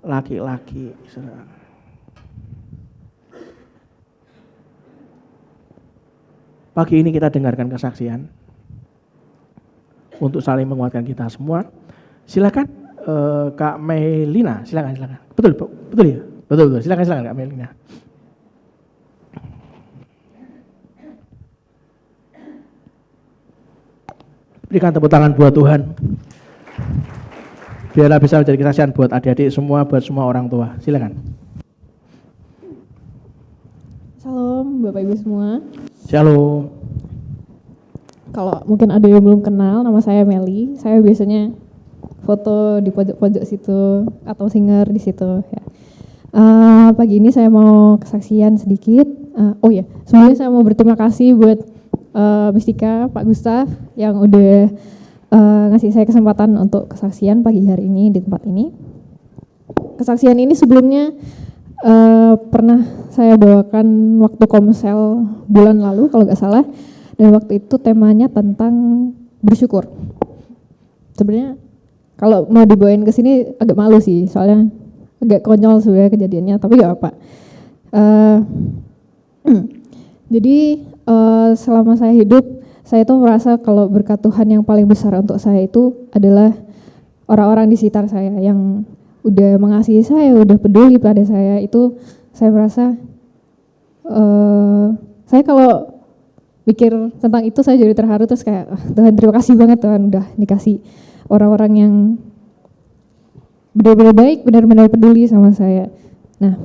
laki-laki. Saudara. Pagi ini kita dengarkan kesaksian untuk saling menguatkan kita semua. Silakan Kak Melina, silakan. Betul ya? Betul. Silakan Kak Melina. Berikan tepuk tangan buat Tuhan. Biarlah bisa menjadi kesaksian buat adik-adik semua, buat semua orang tua. Silakan. Salam Bapak Ibu semua. Shalom. Kalau mungkin ada yang belum kenal, nama saya Meli. Saya biasanya foto di pojok-pojok situ atau singer di situ. Ya. Pagi ini saya mau kesaksian sedikit. Sebelumnya saya mau berterima kasih buat Mistika, Pak Gustaf yang udah ngasih saya kesempatan untuk kesaksian pagi hari ini di tempat ini. Kesaksian ini sebelumnya pernah saya bawakan waktu komsel bulan lalu kalau nggak salah, dan waktu itu temanya tentang bersyukur. Sebenarnya kalau mau dibawain ke sini agak malu sih, soalnya agak konyol sebenarnya kejadiannya, tapi nggak apa. Jadi selama saya hidup, saya tuh merasa kalau berkat Tuhan yang paling besar untuk saya itu adalah orang-orang di sekitar saya yang udah mengasihi saya, udah peduli pada saya. Itu saya merasa saya kalau mikir tentang itu saya jadi terharu, terus kayak Tuhan terima kasih banget Tuhan udah dikasih orang-orang yang benar-benar baik, benar-benar peduli sama saya. Nah,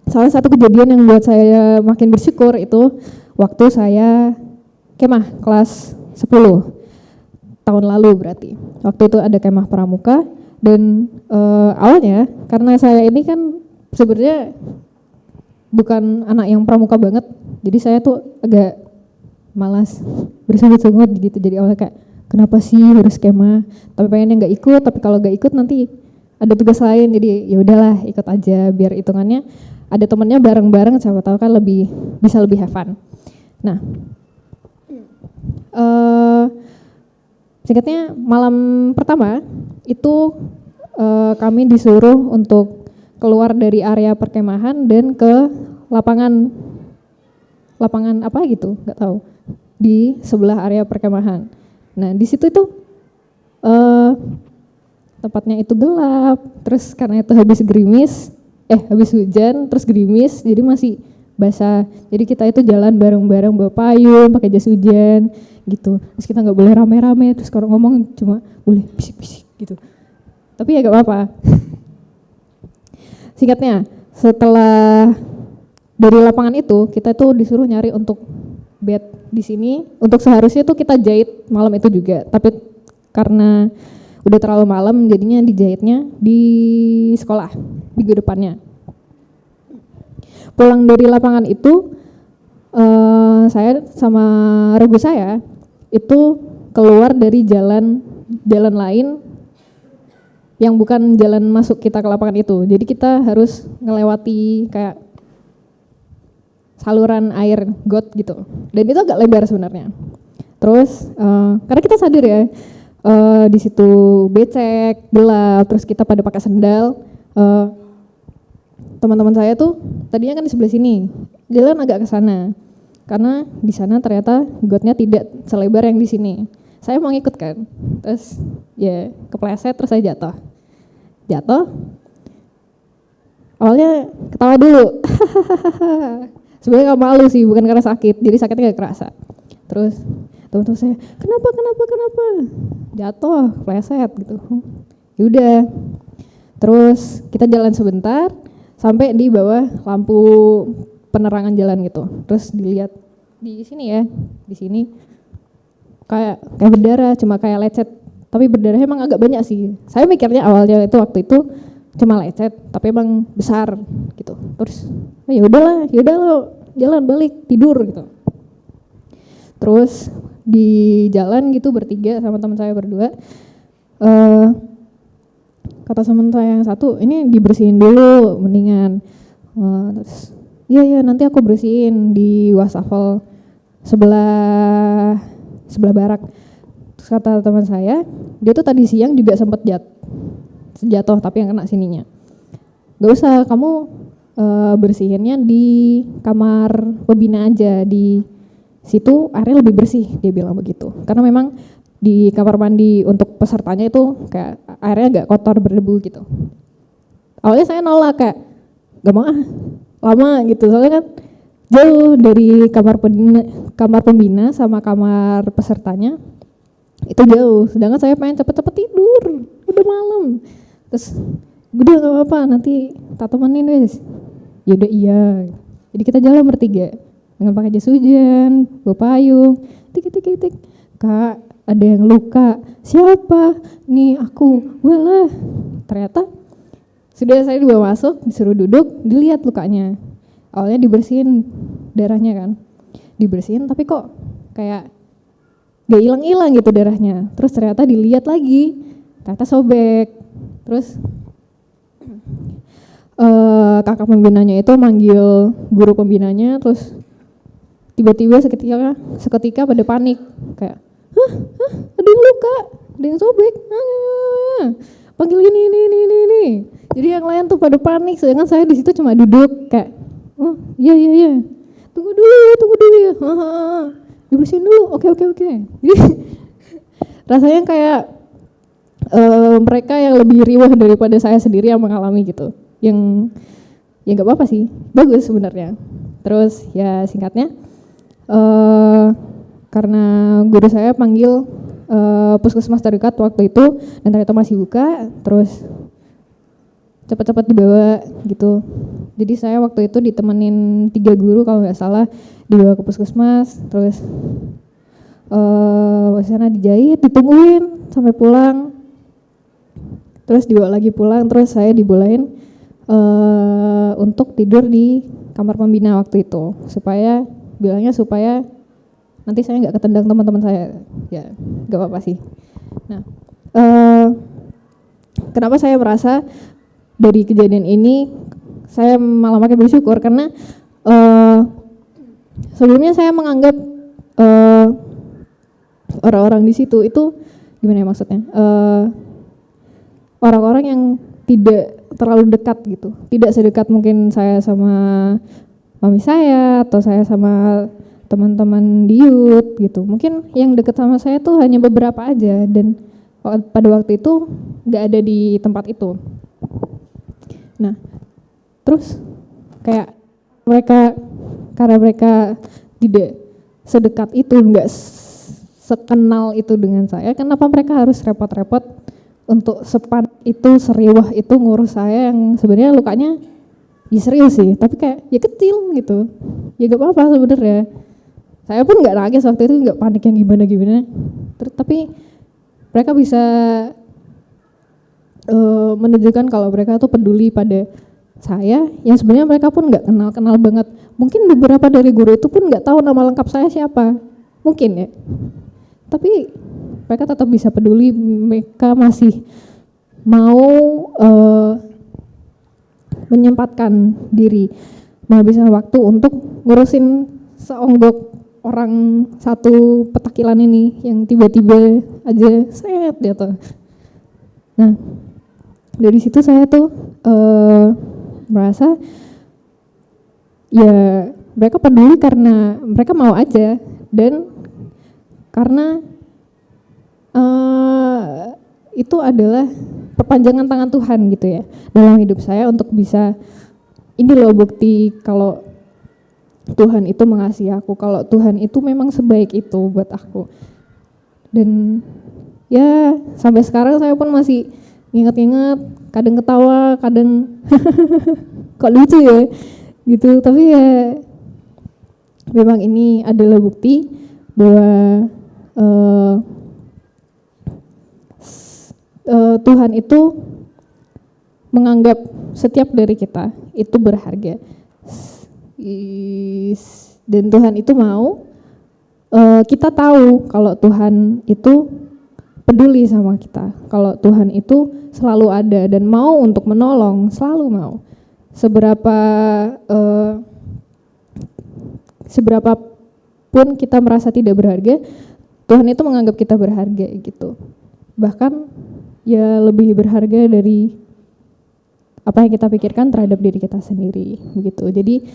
salah satu kejadian yang buat saya makin bersyukur itu waktu saya kemah kelas 10 tahun lalu berarti. Waktu itu ada kemah pramuka. Dan awalnya karena saya ini kan sebenarnya bukan anak yang pramuka banget, jadi saya tuh agak malas bersungut-sungut gitu. Jadi awalnya kayak kenapa sih harus kemah, tapi pengennya nggak ikut, tapi kalau nggak ikut nanti ada tugas lain, jadi ya udahlah ikut aja biar hitungannya ada temennya bareng-bareng, siapa tahu kan bisa lebih have fun. Nah, singkatnya malam pertama itu kami disuruh untuk keluar dari area perkemahan dan ke lapangan apa gitu, nggak tahu, di sebelah area perkemahan. Nah di situ itu tempatnya itu gelap, terus karena itu habis hujan, terus gerimis, jadi masih basah. Jadi kita itu jalan bareng-bareng bawa payung, pakai jas hujan gitu. Terus kita nggak boleh rame-rame, terus kalau ngomong cuma boleh bisik-bisik gitu. Tapi ya gak apa-apa. Singkatnya, setelah dari lapangan itu, kita tuh disuruh nyari untuk bed di sini. Untuk seharusnya tuh kita jahit malam itu juga. Tapi karena udah terlalu malam, jadinya dijahitnya di sekolah, minggu depannya. Pulang dari lapangan itu, saya sama regu saya itu keluar dari jalan lain yang bukan jalan masuk kita ke lapangan itu. Jadi kita harus ngelewati kayak saluran air got gitu. Dan itu agak lebar sebenarnya. Terus karena kita sadar ya di situ becek, gelap, terus kita pada pakai sendal. Teman-teman saya tuh tadinya kan di sebelah sini, jalan agak ke sana. Karena di sana ternyata gotnya tidak selebar yang di sini. Saya mau ngikut kan, terus ya kepleset, terus saya jatuh. Awalnya ketawa dulu, sebenarnya nggak malu sih, bukan karena sakit, jadi sakitnya nggak kerasa. Terus teman-teman saya, kenapa? Jatuh, kepleset gitu. Yaudah, terus kita jalan sebentar sampai di bawah lampu penerangan jalan gitu. Terus dilihat di sini ya, di sini. Kayak berdarah, cuma kayak lecet, tapi berdarahnya emang agak banyak sih. Saya mikirnya awalnya itu waktu itu cuma lecet, tapi emang besar gitu. Terus ya udahlah lo jalan balik tidur gitu. Terus di jalan gitu bertiga sama teman saya berdua, kata teman saya yang satu, ini dibersihin dulu mendingan. Terus iya nanti aku bersihin di wastafel sebelah barak. Terus kata teman saya, dia tuh tadi siang juga sempat jatuh tapi yang kena sininya. Gak usah, kamu bersihinnya di kamar pembina aja, di situ airnya lebih bersih, dia bilang begitu. Karena memang di kamar mandi untuk pesertanya itu kayak airnya agak kotor berdebu gitu. Awalnya saya nolak kayak gak mau lama gitu, soalnya kan jauh dari kamar pembina sama kamar pesertanya itu jauh, sedangkan saya pengen cepet-cepet tidur, udah malam. Terus udah gak apa-apa, nanti tak temenin wes. Yaudah iya, jadi kita jalan bertiga dengan pakai jas hujan, bawa payung, tik. Kak, ada yang luka. Siapa? Nih aku. Walah, ternyata sudah saya dibawa masuk, disuruh duduk, dilihat lukanya. Awalnya dibersihin darahnya kan, dibersihin tapi kok kayak gak hilang-hilang gitu darahnya. Terus ternyata dilihat lagi, ternyata sobek. Terus kakak pembinanya itu manggil guru pembinanya, terus tiba-tiba seketika pada panik kayak, ada yang luka, ada yang sobek, panggil ini. Jadi yang lain tuh pada panik, sedangkan saya di situ cuma duduk kayak, oh iya, tunggu dulu ya, dibersihin dulu, oke. Jadi rasanya kayak mereka yang lebih riwah daripada saya sendiri yang mengalami gitu, yang ya nggak apa-apa sih, bagus sebenarnya. Terus ya singkatnya, karena guru saya panggil puskesmas terdekat waktu itu dan ternyata masih buka, terus cepat-cepat dibawa gitu. Jadi saya waktu itu ditemenin 3 guru kalau nggak salah, dibawa ke puskesmas, terus di sana dijahit, ditungguin sampai pulang, terus dibawa lagi pulang, terus saya dibolehin untuk tidur di kamar pembina waktu itu, supaya nanti saya nggak ketendang teman-teman saya, ya nggak apa-apa sih. Nah, kenapa saya merasa dari kejadian ini saya malah makin bersyukur, karena sebelumnya saya menganggap orang-orang di situ itu gimana ya maksudnya, orang-orang yang tidak terlalu dekat gitu, tidak sedekat mungkin saya sama mami saya atau saya sama teman-teman di youth gitu. Mungkin yang dekat sama saya tuh hanya beberapa aja, dan pada waktu itu nggak ada di tempat itu. Nah, terus kayak karena mereka tidak sedekat itu, nggak sekenal itu dengan saya, kenapa mereka harus repot-repot untuk sepan itu, seriwah itu ngurus saya yang sebenarnya lukanya ya serius sih, tapi kayak ya kecil gitu, ya gak apa-apa sebenarnya. Saya pun nggak nangis waktu itu, nggak panik yang gimana. Tapi mereka bisa menunjukkan kalau mereka tuh peduli pada saya yang sebenarnya mereka pun nggak kenal banget. Mungkin beberapa dari guru itu pun nggak tahu nama lengkap saya siapa, mungkin ya. Tapi mereka tetap bisa peduli, mereka masih mau menyempatkan diri, menghabiskan waktu untuk ngurusin seonggok orang satu petakilan ini yang tiba-tiba aja set gitu. Nah, dari situ saya tuh merasa ya mereka peduli karena mereka mau aja, dan karena itu adalah perpanjangan tangan Tuhan gitu ya dalam hidup saya untuk bisa, ini loh bukti kalau Tuhan itu mengasihi aku, kalau Tuhan itu memang sebaik itu buat aku. Dan ya sampai sekarang saya pun masih ingat-ingat, kadang ketawa, kadang kok lucu ya gitu, tapi ya memang ini adalah bukti bahwa Tuhan itu menganggap setiap dari kita itu berharga, dan Tuhan itu mau kita tahu kalau Tuhan itu peduli sama kita, kalau Tuhan itu selalu ada dan mau untuk menolong, selalu mau. Seberapa pun kita merasa tidak berharga, Tuhan itu menganggap kita berharga gitu. Bahkan ya lebih berharga dari apa yang kita pikirkan terhadap diri kita sendiri begitu. Jadi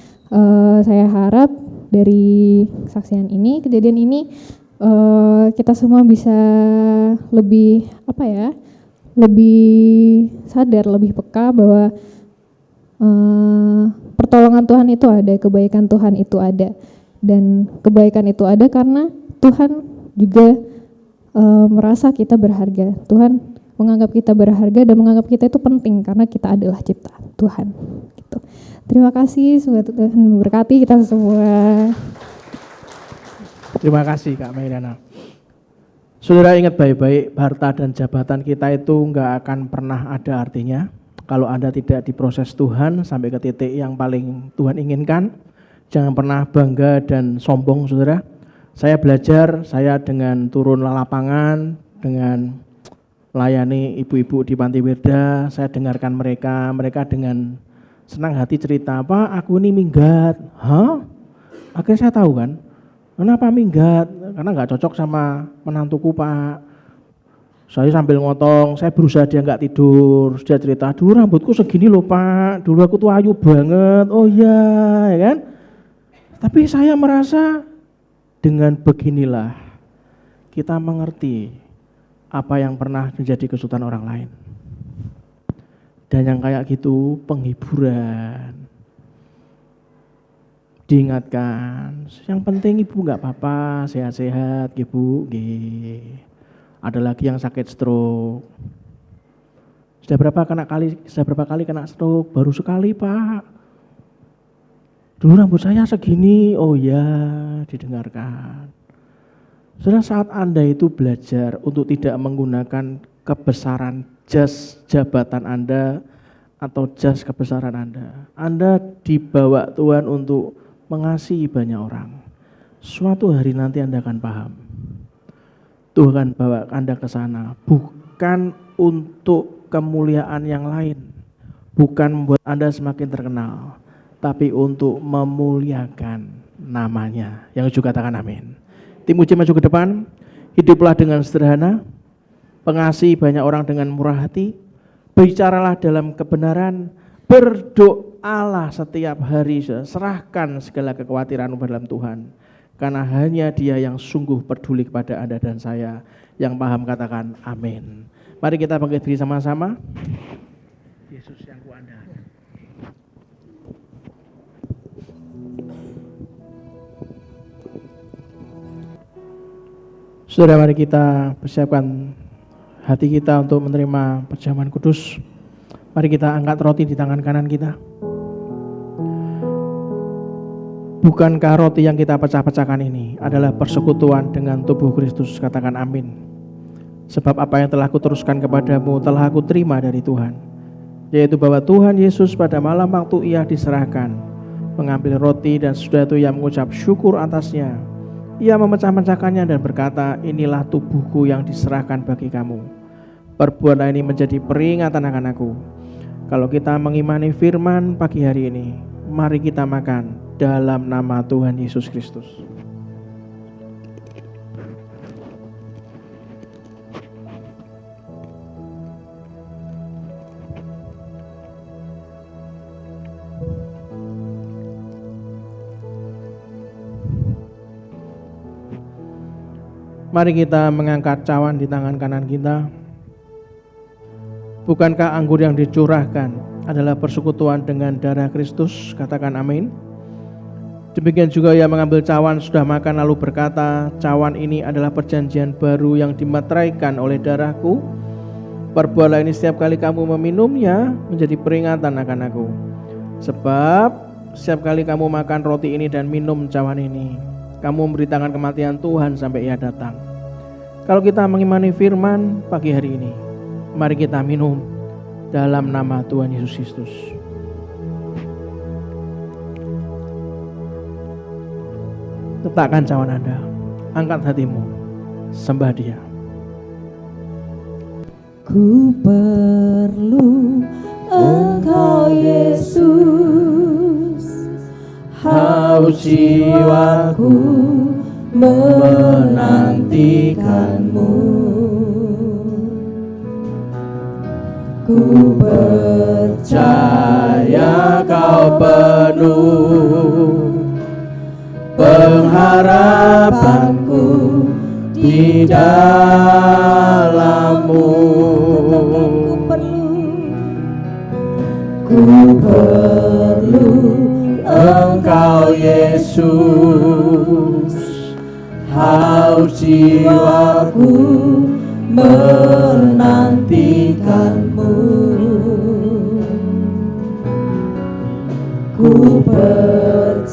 saya harap dari kesaksian ini, kejadian ini, kita semua bisa lebih lebih sadar, lebih peka bahwa pertolongan Tuhan itu ada, kebaikan Tuhan itu ada, dan kebaikan itu ada karena Tuhan juga merasa kita berharga. Tuhan menganggap kita berharga dan menganggap kita itu penting karena kita adalah ciptaan Tuhan. Gitu. Terima kasih, semoga Tuhan memberkati kita semua. Terima kasih Kak Maidana. Saudara ingat baik-baik, harta dan jabatan kita itu enggak akan pernah ada artinya kalau Anda tidak diproses Tuhan sampai ke titik yang paling Tuhan inginkan. Jangan pernah bangga dan sombong, saudara. Saya belajar, saya dengan turun lapangan, dengan layani ibu-ibu di Panti Wirda, saya dengarkan mereka dengan senang hati cerita, Pak, aku ini minggat. Hah? Akhirnya saya tahu kan, kenapa minggat? Karena nggak cocok sama menantuku, Pak. Saya sambil ngotong, saya berusaha dia nggak tidur. Dia cerita, dulu rambutku segini loh Pak, dulu aku tuh ayu banget. Oh iya, ya kan? Tapi saya merasa dengan beginilah kita mengerti apa yang pernah menjadi kesulitan orang lain. Dan yang kayak gitu penghiburan. Diingatkan, yang penting ibu nggak apa-apa, sehat-sehat, ibu. Ada lagi yang sakit stroke. Sudah berapa kali kena stroke? Baru sekali Pak. Dulu rambut saya segini. Oh ya, didengarkan. Sudah saat Anda itu belajar untuk tidak menggunakan kebesaran jas jabatan Anda atau jas kebesaran Anda dibawa Tuhan untuk mengasihi banyak orang. Suatu hari nanti Anda akan paham. Tuhan bawa Anda ke sana bukan untuk kemuliaan yang lain, bukan membuat Anda semakin terkenal, tapi untuk memuliakan namanya. Yang juga katakan amin. Tim uji maju ke depan, hiduplah dengan sederhana, pengasihi banyak orang dengan murah hati, bicaralah dalam kebenaran, berdoalah setiap hari, serahkan segala kekhawatiranmu dalam Tuhan. Karena hanya Dia yang sungguh peduli kepada Anda dan saya. Yang paham katakan amin. Mari kita bangkit diri sama-sama. Yesus yang kuandalkan. Saudara, mari kita persiapkan hati kita untuk menerima perjamuan kudus. Mari kita angkat roti di tangan kanan kita. Bukankah roti yang kita pecah-pecahkan ini adalah persekutuan dengan tubuh Kristus? Katakan amin. Sebab apa yang telah kuteruskan kepadamu telah aku terima dari Tuhan. yaitu bahwa Tuhan Yesus pada malam waktu ia diserahkan, mengambil roti dan sesudah itu ia mengucap syukur atasnya. Ia memecah-mecahkannya dan berkata, inilah tubuhku yang diserahkan bagi kamu. Perbuatlah ini menjadi peringatan akan aku. Kalau kita mengimani firman pagi hari ini, mari kita makan dalam nama Tuhan Yesus Kristus. Mari kita mengangkat cawan di tangan kanan kita. Bukankah anggur yang dicurahkan adalah persekutuan dengan darah Kristus? Katakan amin. Demikian juga ia mengambil cawan sudah makan lalu berkata, cawan ini adalah perjanjian baru yang dimeteraikan oleh darahku. Perbuatlah ini setiap kali kamu meminumnya menjadi peringatan akan aku. Sebab setiap kali kamu makan roti ini dan minum cawan ini, kamu memberitakan kematian Tuhan sampai ia datang. Kalau kita mengimani firman pagi hari ini, mari kita minum dalam nama Tuhan Yesus Kristus. Letakkan cawan Anda, angkat hatimu, sembah Dia. Ku perlu Engkau Yesus, haus jiwaku menantikanmu. Ku percaya Kau penuh pengharapanku di dalam-Mu. Ku perlu Engkau Yesus, haus jiwaku menantikanmu. Ku percaya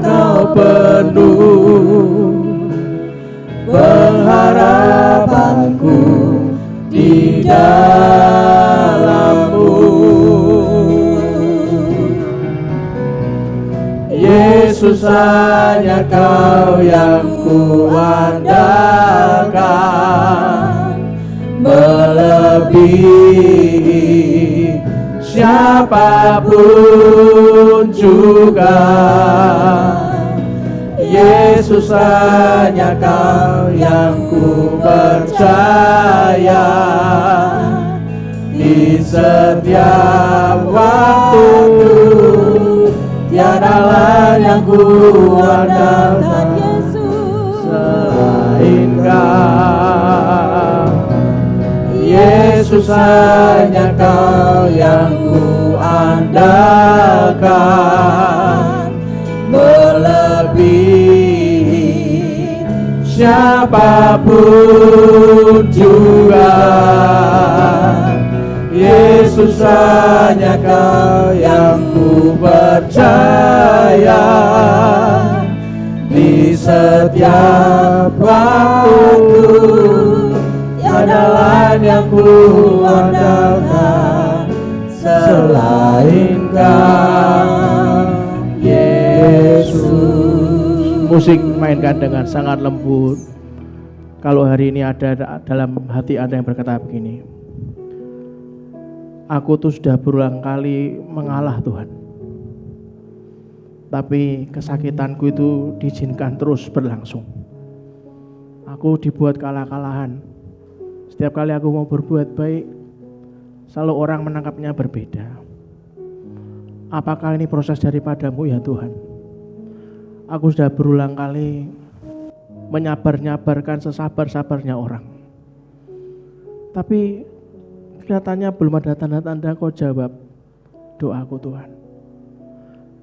Kau penuh pengharapanku di dalam-Mu. Yesus, hanya Kau yang kuandalkan, melebihi siapapun juga. Yesus, hanya Kau yang ku percaya, di setiap waktu tiada lain yang ku andalkan selain Kau. Yesus, hanya Kau yang ku andalkan, melebihi siapapun juga. Yesus, hanya Kau yang ku percaya, di setiap waktu tiada lain yang ku andalkan selain Kau, Yesus. Musik mainkan dengan sangat lembut. Kalau hari ini ada dalam hati Anda yang berkata begini, aku tuh sudah berulang kali mengalah Tuhan, tapi kesakitanku itu diizinkan terus berlangsung. Aku dibuat kalah-kalahan. Setiap kali aku mau berbuat baik, selalu orang menangkapnya berbeda. Apakah ini proses daripada-Mu ya Tuhan? Aku sudah berulang kali menyabar-nyabarkan sesabar-sabarnya orang, tapi kelihatannya belum ada tanda-tanda Kau jawab doaku Tuhan.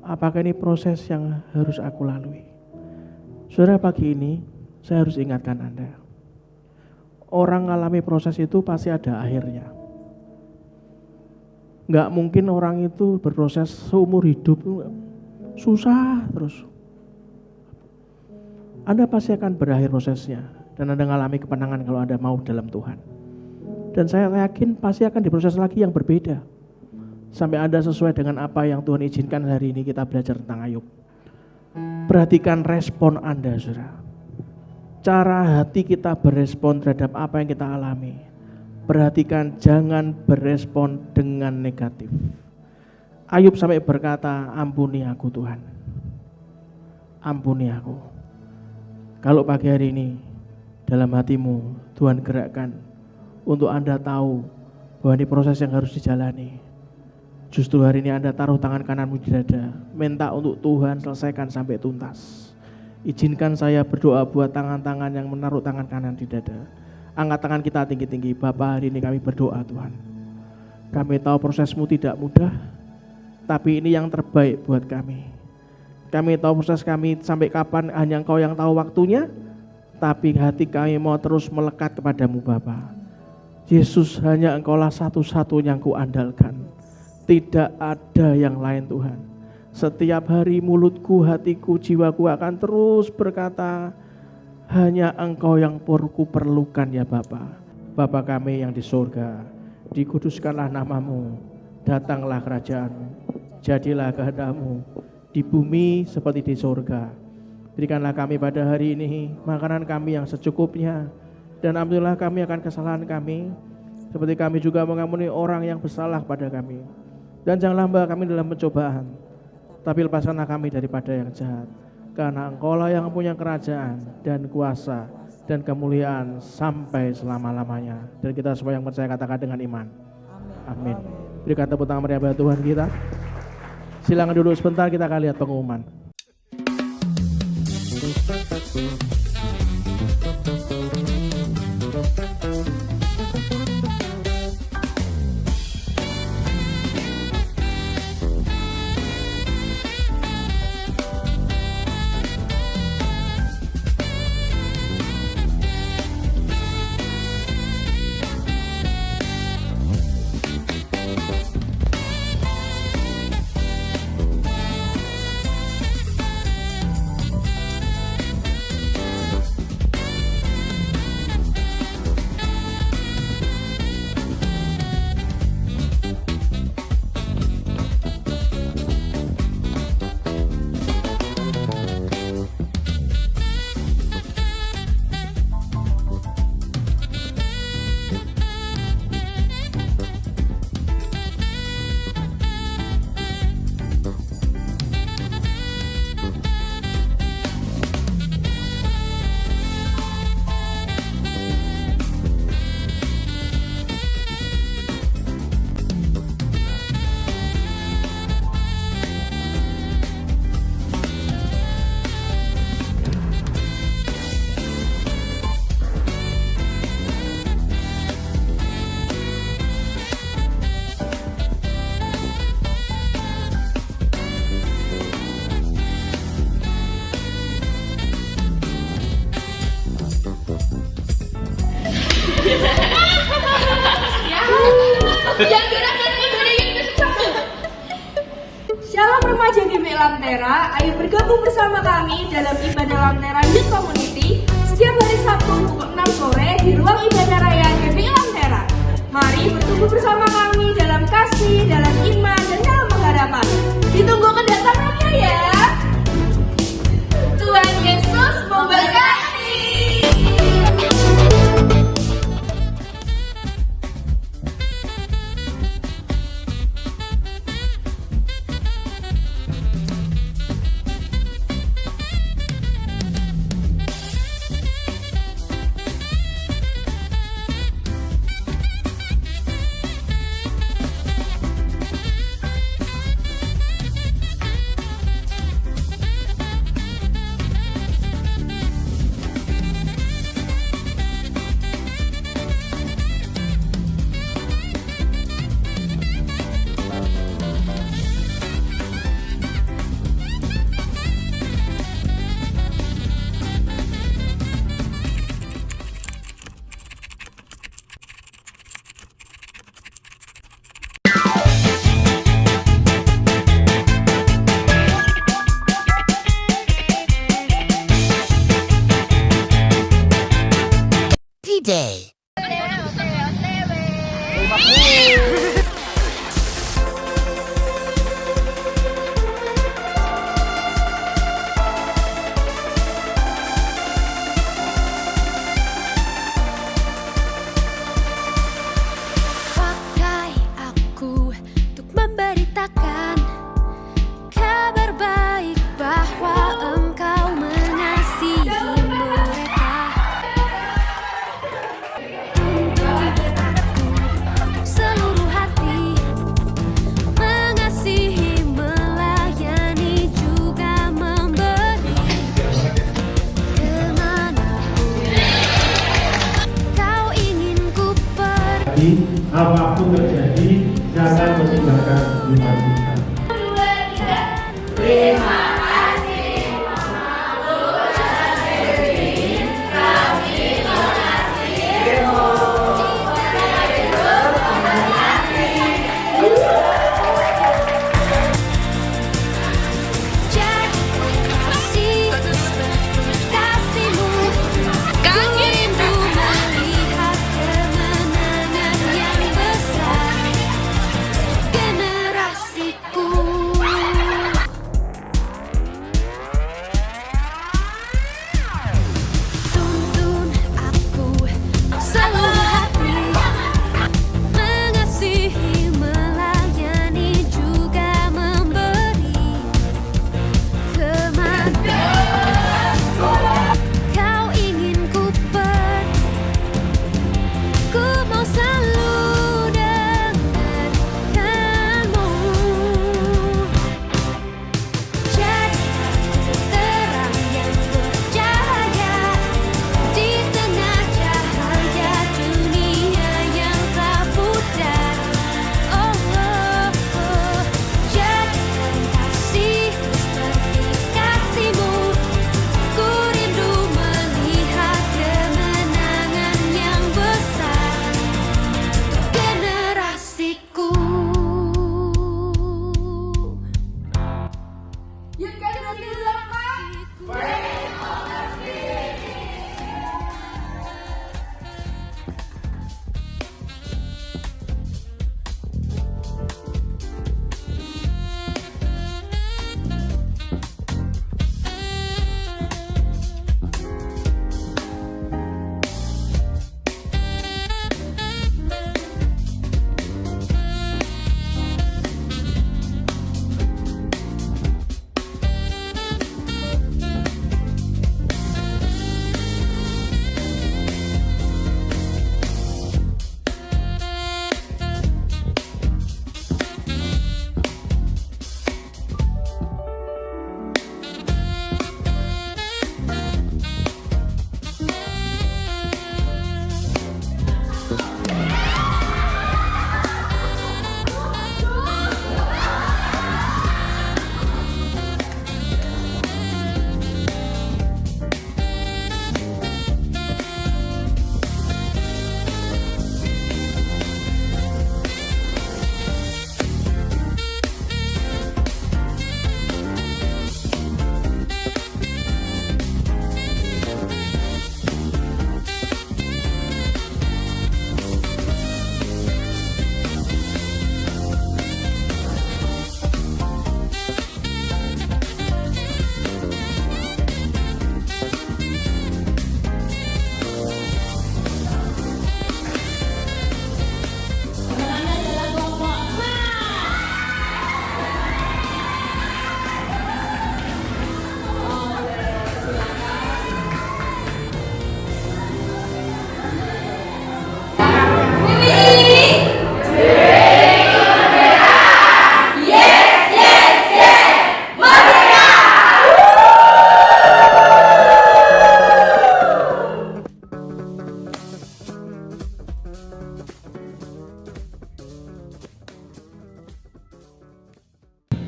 Apakah ini proses yang harus aku lalui? Saudara, pagi ini saya harus ingatkan Anda, orang mengalami proses itu pasti ada akhirnya. Gak mungkin orang itu berproses seumur hidup, susah terus. Anda pasti akan berakhir prosesnya, dan Anda mengalami kemenangan kalau Anda mau dalam Tuhan. Dan saya yakin pasti akan diproses lagi yang berbeda. Sampai Anda sesuai dengan apa yang Tuhan izinkan hari ini kita belajar tentang Ayub. Perhatikan respon Anda, saudara. Cara hati kita berespon terhadap apa yang kita alami. Perhatikan, jangan berespon dengan negatif. Ayub sampai berkata, ampuni aku Tuhan. Ampuni aku. Kalau pagi hari ini dalam hatimu Tuhan gerakkan untuk Anda tahu bahwa ini proses yang harus dijalani. Justru hari ini Anda taruh tangan kananmu di dada, minta untuk Tuhan selesaikan sampai tuntas. Izinkan saya berdoa buat tangan-tangan yang menaruh tangan kanan di dada. Angkat tangan kita tinggi-tinggi. Bapa, hari ini kami berdoa Tuhan. Kami tahu prosesmu tidak mudah, tapi ini yang terbaik buat kami. Kami tahu proses kami sampai kapan hanya Engkau yang tahu waktunya, tapi hati kami mau terus melekat kepadamu Bapa. Yesus, hanya Engkaulah satu-satunya yang kuandalkan. Tidak ada yang lain Tuhan. Setiap hari mulutku, hatiku, jiwaku akan terus berkata, hanya Engkau yang ku perlukan ya Bapa. Bapa kami yang di surga, dikuduskanlah namamu, datanglah kerajaanmu, jadilah kehendak-Mu di bumi seperti di surga. Berikanlah kami pada hari ini makanan kami yang secukupnya, dan ampunilah kami akan kesalahan kami, seperti kami juga mengampuni orang yang bersalah pada kami. Dan janganlah membawa kami dalam pencobaan, tapi lepaskanlah kami daripada yang jahat. Karena Engkaulah yang punya kerajaan dan kuasa dan kemuliaan sampai selama-lamanya. Dan kita semua yang percaya katakan dengan iman. Amin. Berikan tepuk tangan meriah buat Tuhan kita. Silakan duduk sebentar, kita akan lihat pengumuman. Shalom remaja GBI Lamtera, ayo bergabung bersama kami dalam ibadah Lamtera Youth Community setiap hari Sabtu pukul 6 sore di ruang ibadah raya GBI Lamtera. Mari bertumbuh bersama kami dalam kasih, dalam iman, dan dalam pengharapan. Ditunggu kedatangannya ya. Tuhan Yesus memberkati. Day. terjadi, apapun terjadi, jangan meninggalkan iman kita.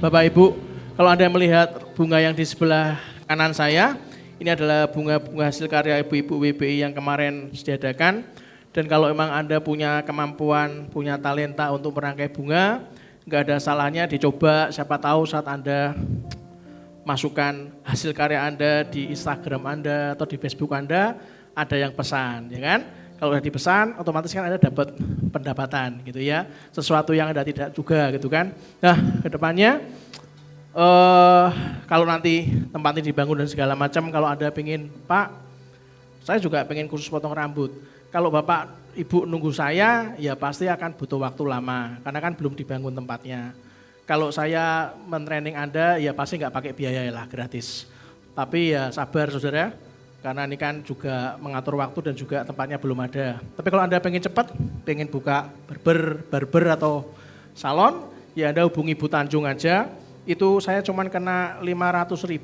Bapak Ibu, kalau Anda melihat bunga yang di sebelah kanan saya, ini adalah bunga-bunga hasil karya ibu-ibu WBI yang kemarin diadakan. Dan kalau memang Anda punya kemampuan, punya talenta untuk merangkai bunga, nggak ada salahnya dicoba, siapa tahu saat Anda masukkan hasil karya Anda di Instagram Anda atau di Facebook Anda, ada yang pesan, ya kan? Kalau udah dipesan, otomatis kan Anda dapat pendapatan gitu ya. Sesuatu yang Anda tidak juga gitu kan. Nah, kedepannya kalau nanti tempatnya dibangun dan segala macam, kalau Anda pengen, Pak, saya juga pengen khusus potong rambut. Kalau Bapak, Ibu nunggu saya, ya pasti akan butuh waktu lama, karena kan belum dibangun tempatnya. Kalau saya mentraining Anda, ya pasti nggak pakai biaya lah, gratis. Tapi ya sabar saudara, karena ini kan juga mengatur waktu dan juga tempatnya belum ada. Tapi kalau Anda pengen cepat, pengen buka barber atau salon, ya Anda hubungi Bu Tanjung aja. Itu saya cuman kena 500.000,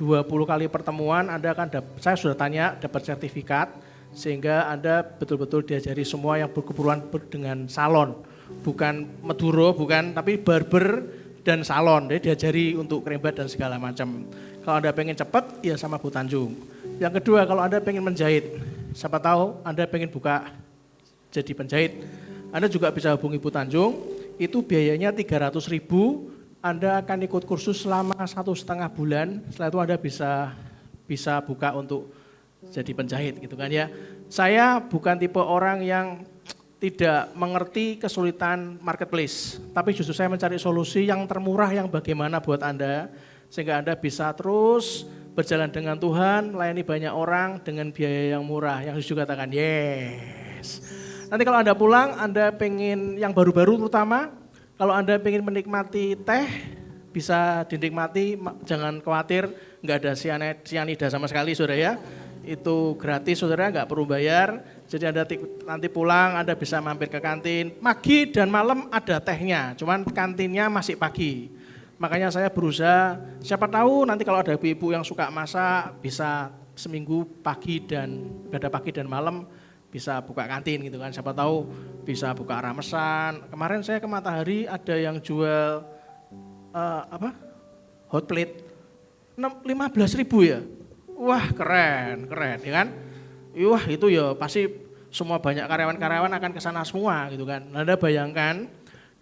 20 kali pertemuan, Anda akan saya sudah tanya dapat sertifikat. Sehingga Anda betul-betul diajari semua yang berkeperluan dengan salon. Bukan meduro, bukan, tapi barber dan salon. Jadi diajari untuk kerembat dan segala macam. Kalau Anda pengen cepat, ya sama Bu Tanjung. Yang kedua, kalau Anda pengen menjahit, siapa tahu Anda pengen buka jadi penjahit, Anda juga bisa hubungi Bu Tanjung. Itu biayanya 300.000. Anda akan ikut kursus selama 1,5 bulan. Setelah itu Anda bisa buka untuk jadi penjahit gitu kan ya. Saya bukan tipe orang yang tidak mengerti kesulitan marketplace, tapi justru saya mencari solusi yang termurah yang bagaimana buat Anda sehingga Anda bisa terus berjalan dengan Tuhan, melayani banyak orang dengan biaya yang murah. Yang juga katakan yes. Nanti kalau Anda pulang, Anda pengen yang baru-baru terutama, kalau Anda pengen menikmati teh, bisa dinikmati, jangan khawatir, nggak ada sianida sama sekali saudara ya. Itu gratis saudara, nggak perlu bayar. Jadi Anda nanti pulang, Anda bisa mampir ke kantin. Pagi dan malam ada tehnya, cuman kantinnya masih pagi. Makanya saya berusaha, siapa tahu nanti kalau ada ibu-ibu yang suka masak, bisa seminggu pagi dan malam, bisa buka kantin gitu kan. Siapa tahu bisa buka ramesan. Kemarin saya ke Matahari ada yang jual hot plate 15.000 ya. Wah keren ya kan. Wah itu ya pasti semua banyak karyawan-karyawan akan ke sana semua gitu kan. Anda bayangkan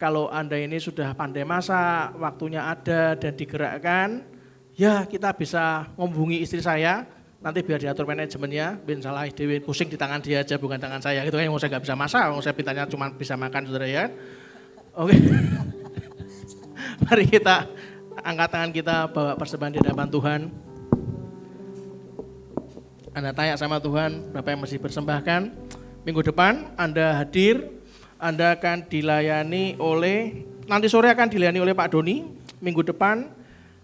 kalau Anda ini sudah pandai masak, waktunya ada dan digerakkan, ya kita bisa menghubungi istri saya, nanti biar diatur manajemennya, bin salah dewi pusing di tangan dia aja bukan tangan saya gitu kan. Yang saya nggak bisa masak, saya pintanya cuma bisa makan saudara ya. Oke. Mari kita angkat tangan kita bawa persembahan di hadapan Tuhan. Anda tanya sama Tuhan berapa yang mesti bersembahkan. Minggu depan Anda hadir, Anda akan dilayani oleh, nanti sore akan dilayani oleh Pak Doni. Minggu depan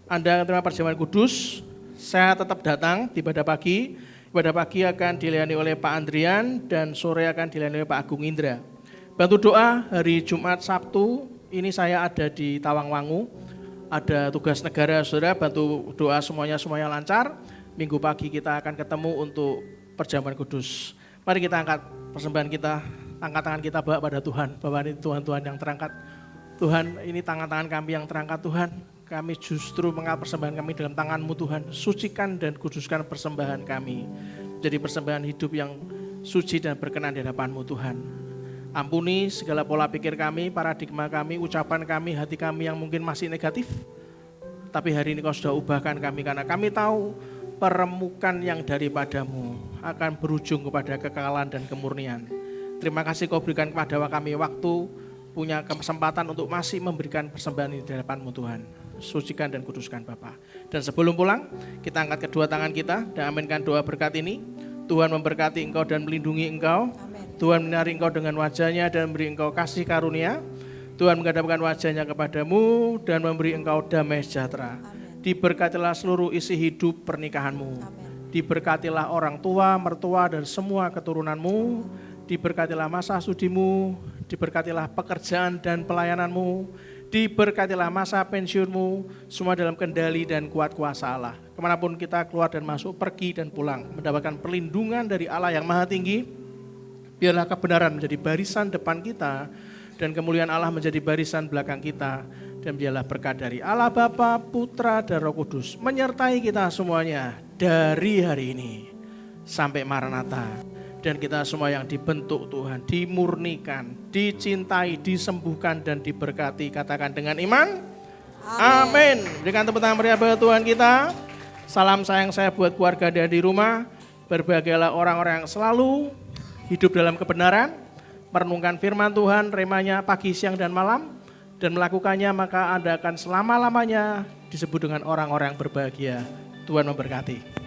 Anda akan terima perjamuan kudus, saya tetap datang di ibadah pagi. Ibadah pagi akan dilayani oleh Pak Andrian dan sore akan dilayani oleh Pak Agung Indra. Bantu doa hari Jumat Sabtu, ini saya ada di Tawangmangu, ada tugas negara saudara, bantu doa semuanya lancar. Minggu pagi kita akan ketemu untuk perjamuan kudus. Mari kita angkat persembahan kita, angkat tangan kita bawa pada Tuhan. Bahwa ini Tuhan yang terangkat. Tuhan ini tangan-tangan kami yang terangkat Tuhan. Kami justru mengangkat persembahan kami dalam tangan-Mu Tuhan. Sucikan dan kuduskan persembahan kami. Jadi persembahan hidup yang suci dan berkenan di hadapan-Mu Tuhan. Ampuni segala pola pikir kami, paradigma kami, ucapan kami, hati kami yang mungkin masih negatif. Tapi hari ini Kau sudah ubahkan kami karena kami tahu peremukan yang daripadamu akan berujung kepada kekekalan dan kemurnian. Terima kasih Kau berikan kepada kami waktu, punya kesempatan untuk masih memberikan persembahan ini di hadapan-Mu Tuhan. Sucikan dan kuduskan Bapa. Dan sebelum pulang, kita angkat kedua tangan kita dan aminkan doa berkat ini. Tuhan memberkati engkau dan melindungi engkau. Amen. Tuhan menyinari engkau dengan wajahnya dan memberi engkau kasih karunia. Tuhan menghadapkan wajahnya kepadamu dan memberi engkau damai sejahtera. Amen. Diberkatilah seluruh isi hidup pernikahanmu. Amen. Diberkatilah orang tua, mertua dan semua keturunanmu. Diberkatilah masa studimu, diberkatilah pekerjaan dan pelayananmu, diberkatilah masa pensiunmu, semua dalam kendali dan kuat kuasa Allah. Kemanapun kita keluar dan masuk, pergi dan pulang, mendapatkan perlindungan dari Allah yang maha tinggi. Biarlah kebenaran menjadi barisan depan kita, dan kemuliaan Allah menjadi barisan belakang kita. Dan biarlah berkat dari Allah Bapa, Putra, dan Roh Kudus menyertai kita semuanya dari hari ini sampai Maranatha. Dan kita semua yang dibentuk Tuhan, dimurnikan, dicintai, disembuhkan, dan diberkati. Katakan dengan iman, amin. Berikan tepuk tangan meriah bagi Tuhan kita. Salam sayang saya buat keluarga dan di rumah. Berbahagialah orang-orang yang selalu hidup dalam kebenaran, merenungkan firman Tuhan, remanya pagi, siang, dan malam, dan melakukannya, maka Anda akan selama-lamanya disebut dengan orang-orang berbahagia. Tuhan memberkati.